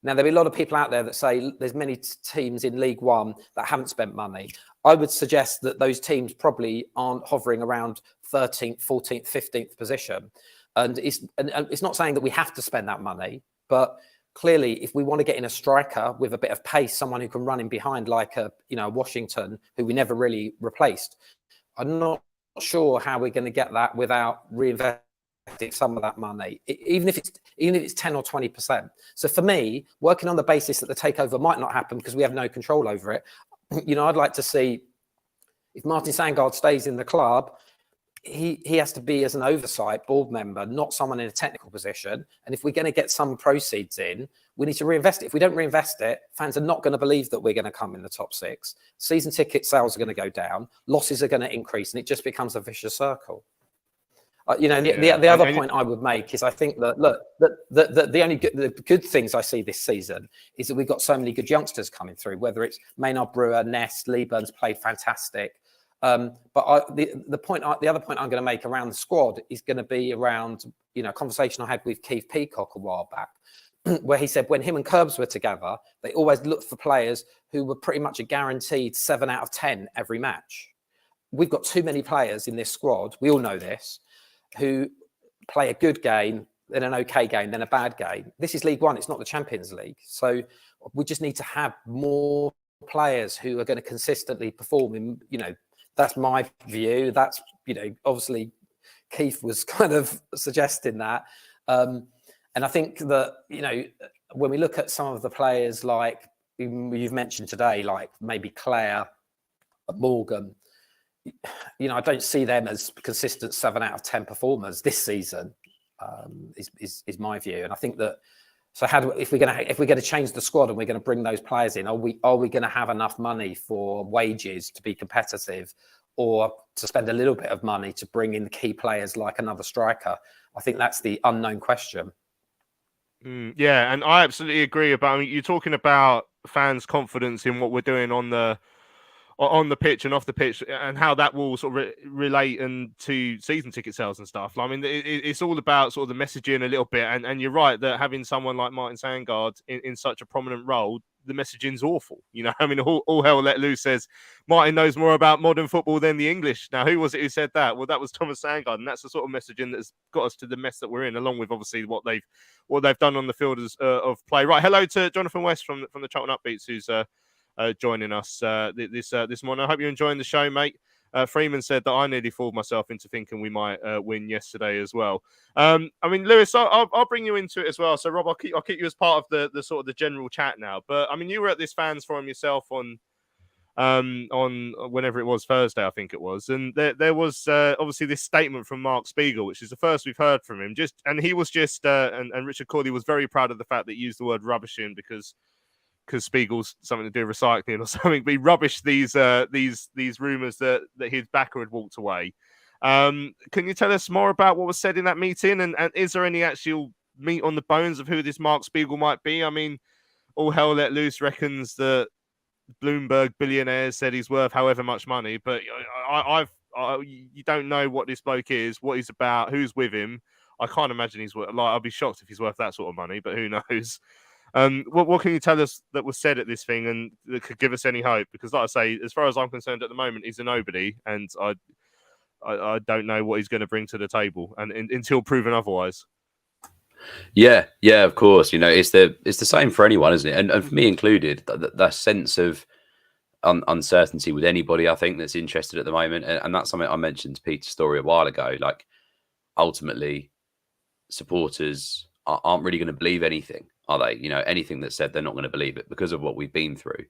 Now, there'll be a lot of people out there that say there's many teams in League One that haven't spent money. I would suggest that those teams probably aren't hovering around 13th, 14th, 15th position. And it's not saying that we have to spend that money, but clearly, if we want to get in a striker with a bit of pace, someone who can run in behind like a Washington, who we never really replaced, I'm not sure how we're going to get that without reinvesting some of that money, even if it's 10 or 20%. So for me, working on the basis that the takeover might not happen because we have no control over it, I'd like to see, if Martin Sandgaard stays in the club, he has to be as an oversight board member, not someone in a technical position. And if we're going to get some proceeds in, we need to reinvest it. If we don't reinvest it, fans are not going to believe that we're going to come in the top 6. Season ticket sales are going to go down, losses are going to increase, and it just becomes a vicious circle. The other point I would make is I think that, look, the good things I see this season is that we've got so many good youngsters coming through, whether it's Maynard Brewer, Nest, Leeburn's played fantastic. But the other point I'm going to make around the squad is going to be around, a conversation I had with Keith Peacock a while back, where he said when him and Curbs were together, they always looked for players who were pretty much a guaranteed 7 out of 10 every match. We've got too many players in this squad, we all know this, who play a good game, then an okay game, then a bad game. This is League One, it's not the Champions League. So we just need to have more players who are going to consistently perform in, that's my view. That's, obviously Keith was kind of suggesting that. And I think that, when we look at some of the players like you've mentioned today, like maybe Claire, Morgan, I don't see them as consistent 7 out of 10 performers this season, is my view. And I think that, so if we're going to change the squad and we're going to bring those players in, are we going to have enough money for wages to be competitive, or to spend a little bit of money to bring in the key players like another striker? I think that's the unknown question. Yeah, and I absolutely agree about. You're talking about fans' confidence in what we're doing on the pitch and off the pitch, and how that will sort of relate to season ticket sales and stuff. It's all about sort of the messaging a little bit. And you're right that having someone like Martin Sandgaard in such a prominent role, the messaging's awful. All hell let loose says Martin knows more about modern football than the English. Now, who was it who said that? Well, that was Thomas Sandgaard, and that's the sort of messaging that's got us to the mess that we're in, along with obviously what they've done on the field of play. Right, hello to Jonathan West from the Charlton Upbeats, who's joining us this morning. I hope you're enjoying the show, mate. Freeman said that I nearly fooled myself into thinking we might win yesterday as well. Lewis, I'll bring you into it as well. So, Rob, I'll keep you as part of the sort of the general chat now. But you were at this fans forum yourself on whenever it was, Thursday, I think it was, and there was obviously this statement from Mark Spiegel, which is the first we've heard from him. And Richard Corley was very proud of the fact that he used the word rubbishing because Spiegel's something to do with recycling or something. But he rubbished these rumours that his backer had walked away. Can you tell us more about what was said in that meeting? And is there any actual meat on the bones of who this Mark Spiegel might be? All hell let loose reckons that Bloomberg billionaires said he's worth however much money. But you don't know what this bloke is, what he's about, who's with him. I can't imagine he's worth. I'd be shocked if he's worth that sort of money, but who knows? What can you tell us that was said at this thing and that could give us any hope? Because, like I say, as far as I'm concerned at the moment, he's a nobody, and I don't know what he's going to bring to the table, and until proven otherwise. Yeah, of course. It's the same for anyone, isn't it? And for me included, that sense of uncertainty with anybody, I think, that's interested at the moment. And that's something I mentioned to Peter's story a while ago. Like, ultimately, supporters aren't really going to believe anything, are they? You know, anything that's said, they're not going to believe it because of what we've been through.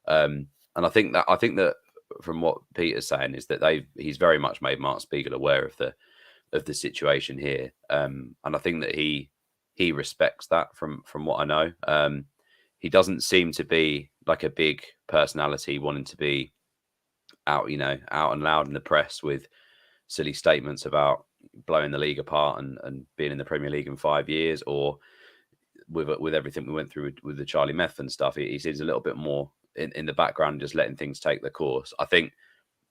And I think that from what Peter's saying is that he's very much made Mark Spiegel aware of the situation here. And I think that he respects that from what I know. He doesn't seem to be like a big personality wanting to be out and loud in the press with silly statements about blowing the league apart and being in the Premier League in 5 years, or with everything we went through with the Charlie Methven stuff. He seems a little bit more in the background, just letting things take their course. I think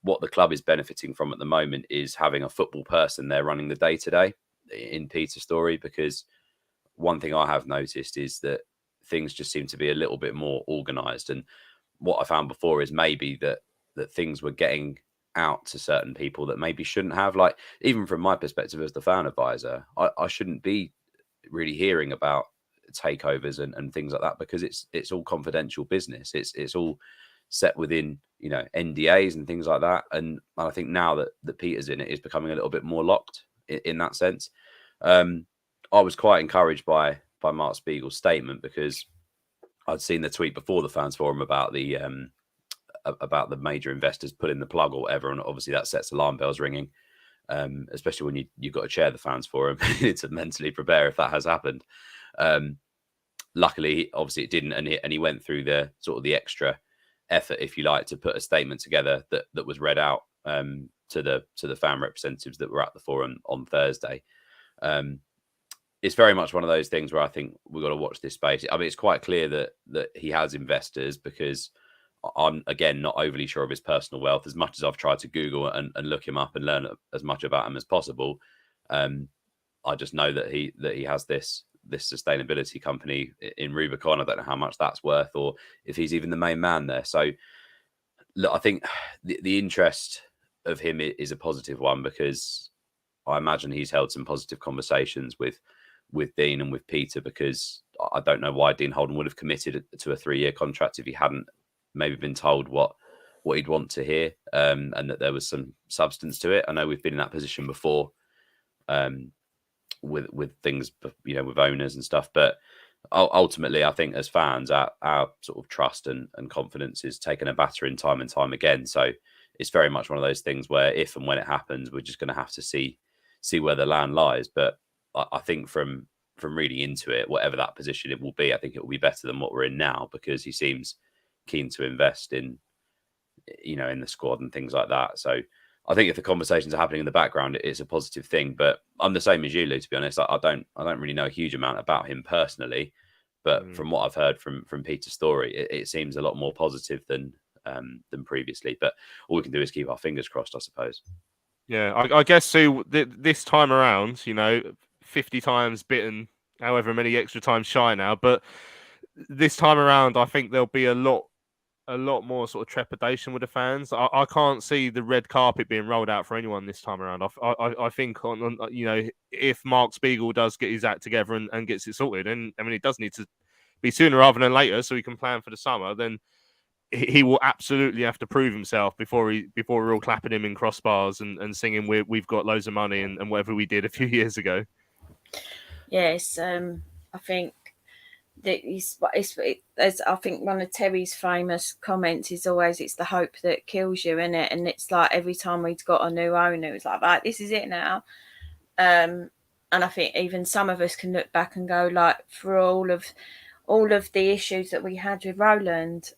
what the club is benefiting from at the moment is having a football person there running the day-to-day in Peter's story, because one thing I have noticed is that things just seem to be a little bit more organised. And what I found before is maybe that things were getting out to certain people that maybe shouldn't have. Like, even from my perspective as the fan advisor, I shouldn't be really hearing about takeovers and things like that, because it's all confidential business. It's all set within, you know, NDAs and things like that. And I think now that Peter's in it, is becoming a little bit more locked in that sense. I was quite encouraged by Mark Spiegel's statement, because I'd seen the tweet before the fans forum about the major investors pulling the plug or whatever, and obviously that sets alarm bells ringing, especially when you've got to chair the fans forum to mentally prepare if that has happened. Luckily, obviously it didn't, and he went through the sort of the extra effort, if you like, to put a statement together that was read out to the fan representatives that were at the forum on Thursday. It's very much one of those things where I think we've got to watch this space. I mean, it's quite clear that he has investors, because I'm, again, not overly sure of his personal wealth. As much as I've tried to Google and look him up and learn as much about him as possible, I just know that he has this sustainability company in Rubicon. I don't know how much that's worth, or if he's even the main man there. So, look, I think the interest of him is a positive one, because I imagine he's held some positive conversations with Dean and with Peter, because I don't know why Dean Holden would have committed to a 3-year contract if he hadn't maybe been told what he'd want to hear, and that there was some substance to it. I know we've been in that position before, with things, you know, with owners and stuff. But ultimately, I think as fans, our sort of trust and confidence is taken a battering time and time again. So it's very much one of those things where if and when it happens, we're just going to have to see where the land lies. But I think from reading into it, whatever that position it will be, I think it will be better than what we're in now, because he seems keen to invest in, you know, in the squad and things like that. So I think if the conversations are happening in the background, it's a positive thing. But I'm the same as you, Lou, to be honest. I don't really know a huge amount about him personally, but from what I've heard from Peter's story, it seems a lot more positive than previously. But all we can do is keep our fingers crossed, I suppose. Yeah, I guess, Sue, this time around, you know, 50 times bitten, however many extra times shy now, but this time around, I think there'll be a lot more sort of trepidation with the fans. I can't see the red carpet being rolled out for anyone this time around. I think on you know, if Mark Spiegel does get his act together and gets it sorted, and I mean, it does need to be sooner rather than later, so he can plan for the summer, then he will absolutely have to prove himself before we're all clapping him in crossbars and singing we've got loads of money and whatever we did a few years ago. Yes, I think that I think one of Terry's famous comments is always, it's the hope that kills you, isn't it? And it's like every time we've got a new owner, it's like, right, this is it now. And I think even some of us can look back and go, like, for all of the issues that we had with Roland,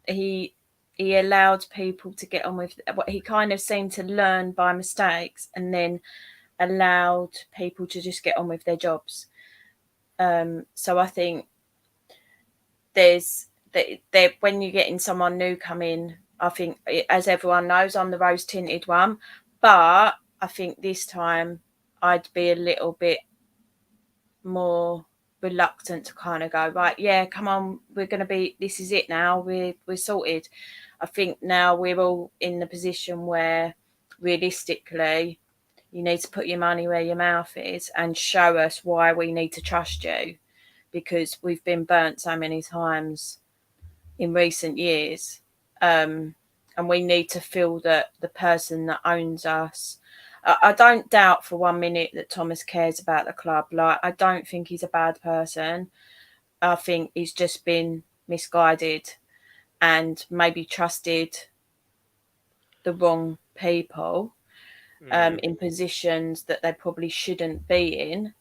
he allowed people to get on with what he kind of seemed to learn by mistakes, and then allowed people to just get on with their jobs. So I think there's when you're getting someone new come in, I think, as everyone knows, I'm the rose tinted one, but I think this time I'd be a little bit more reluctant to kind of go, right, yeah, come on, this is it now, we're sorted. I think now we're all in the position where realistically you need to put your money where your mouth is and show us why we need to trust you, because we've been burnt so many times in recent years. and we need to feel that the person that owns us. I don't doubt for 1 minute that Thomas cares about the club. Like, I don't think he's a bad person. I think he's just been misguided and maybe trusted the wrong people in positions that they probably shouldn't be in.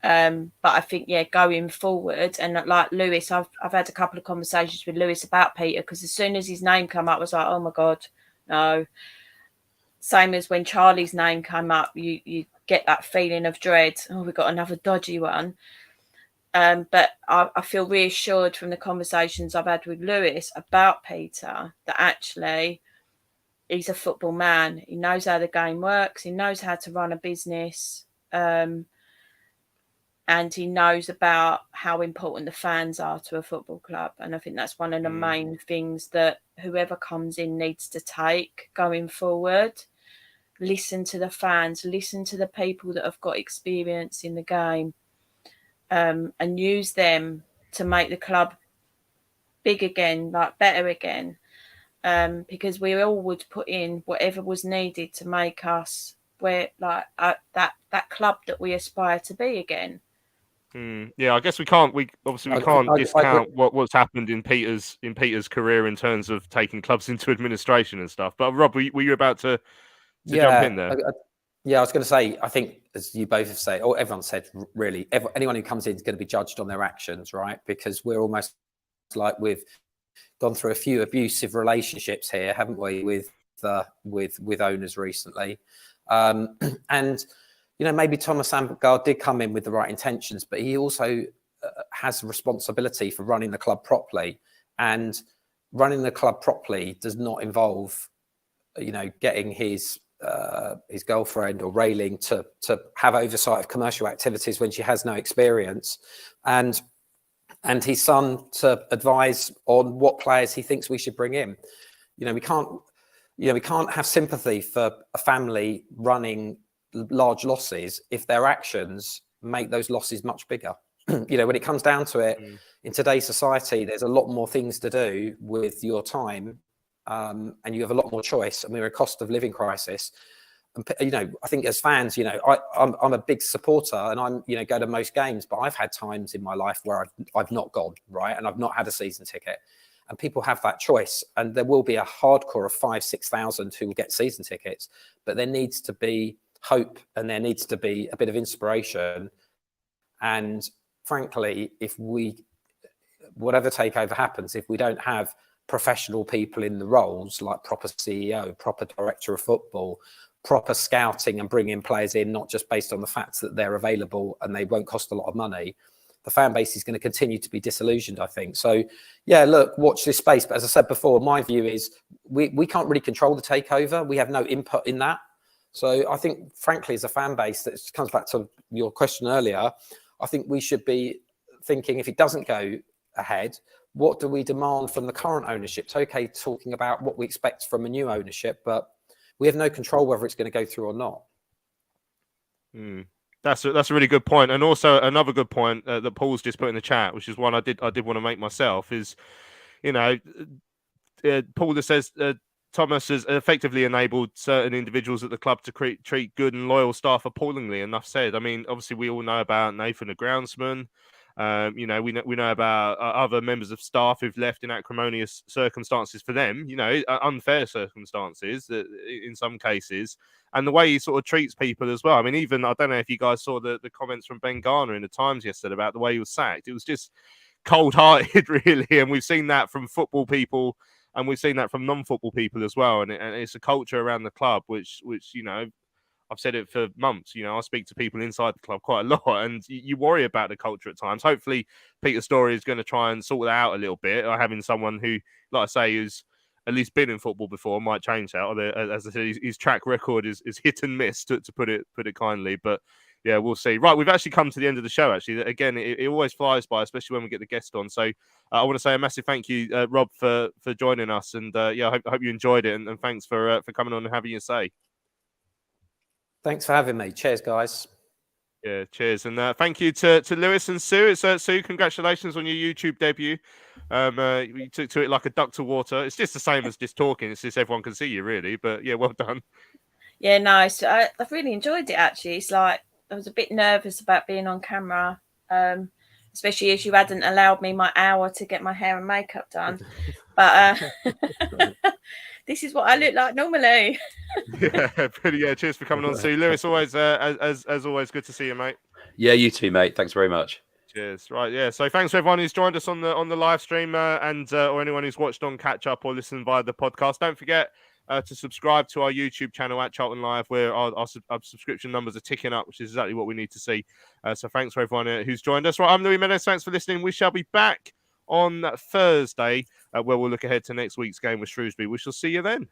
But I think, going forward, and like Lewis, I've had a couple of conversations with Lewis about Peter, because as soon as his name came up, I was like, oh my God, no. Same as when Charlie's name came up, you get that feeling of dread. Oh, we've got another dodgy one. But I feel reassured from the conversations I've had with Lewis about Peter that actually he's a football man. He knows how the game works. He knows how to run a business. And he knows about how important the fans are to a football club. And I think that's one of the main things that whoever comes in needs to take going forward. Listen to the fans, listen to the people that have got experience in the game, and use them to make the club big again, like better again. Because we all would put in whatever was needed to make us that club that we aspire to be again. Yeah, I guess we can't discount what's happened in Peter's career in terms of taking clubs into administration and stuff. But Rob, were you about to jump in there? I was going to say, I think, as you both have said, or everyone said, really, anyone who comes in is going to be judged on their actions, right? Because we're almost like we've gone through a few abusive relationships here, haven't we, with owners recently, and. Maybe Thomas Sandgaard did come in with the right intentions, but he also has a responsibility for running the club properly. And running the club properly does not involve, getting his girlfriend or Railing to have oversight of commercial activities when she has no experience, and his son to advise on what players he thinks we should bring in. We can't have sympathy for a family running large losses if their actions make those losses much bigger. When it comes down to it, in today's society, there's a lot more things to do with your time, and you have a lot more choice. And we're in a cost of living crisis. And, I think as fans, I'm a big supporter, and I'm, go to most games, but I've had times in my life where I've not gone, right, and I've not had a season ticket. And people have that choice, and there will be a hardcore of 5,000-6,000 who will get season tickets, but there needs to be hope, and there needs to be a bit of inspiration. And frankly, whatever takeover happens, if we don't have professional people in the roles, like proper CEO, proper director of football, proper scouting, and bringing players in, not just based on the fact that they're available and they won't cost a lot of money, the fan base is going to continue to be disillusioned, I think. So, look, watch this space. But as I said before, my view is we can't really control the takeover. We have no input in that. So I think, frankly, as a fan base, that comes back to your question earlier, I think we should be thinking, if it doesn't go ahead, what do we demand from the current ownership? It's okay talking about what we expect from a new ownership, but we have no control whether it's going to go through or not. That's a really good point. And also another good point that Paul's just put in the chat, which is one I did want to make myself, is, Paul that says, Thomas has effectively enabled certain individuals at the club to treat good and loyal staff appallingly. Enough said. I mean, obviously, we all know about Nathan the groundsman. We know about other members of staff who've left in acrimonious circumstances for them. Unfair circumstances in some cases, and the way he sort of treats people as well. I mean, even I don't know if you guys saw the comments from Ben Garner in the Times yesterday about the way he was sacked. It was just cold-hearted, really, and we've seen that from football people. And we've seen that from non-football people as well. And it's a culture around the club, which I've said it for months. I speak to people inside the club quite a lot, and you worry about the culture at times. Hopefully, Peter Storey is going to try and sort that out a little bit, or having someone who, like I say, who's at least been in football before might change that. Or as I said, his track record is hit and miss, to put it kindly. But yeah, we'll see. Right, we've actually come to the end of the show, actually. Again, it always flies by, especially when we get the guest on. So I want to say a massive thank you, Rob, for joining us. And I hope you enjoyed it. And thanks for coming on and having your say. Thanks for having me. Cheers, guys. Yeah, cheers. And thank you to Lewis and Sue. Sue, congratulations on your YouTube debut. You took to it like a duck to water. It's just the same as just talking. It's just everyone can see you, really. But yeah, well done. Yeah, nice. I've really enjoyed it, actually. It's like I was a bit nervous about being on camera, especially as you hadn't allowed me my hour to get my hair and makeup done. But this is what I look like normally. Yeah, cheers for coming on, Sue. Lewis, always, as always, good to see you, mate. Yeah, you too, mate. Thanks very much. Cheers. Right, yeah. So thanks to everyone who's joined us on the live stream and or anyone who's watched on catch up or listened via the podcast. Don't forget to subscribe to our YouTube channel at Charlton Live, where our subscription numbers are ticking up, which is exactly what we need to see. So thanks for everyone who's joined us. Right, I'm Louis Meadows. Thanks for listening. We shall be back on Thursday, where we'll look ahead to next week's game with Shrewsbury. We shall see you then.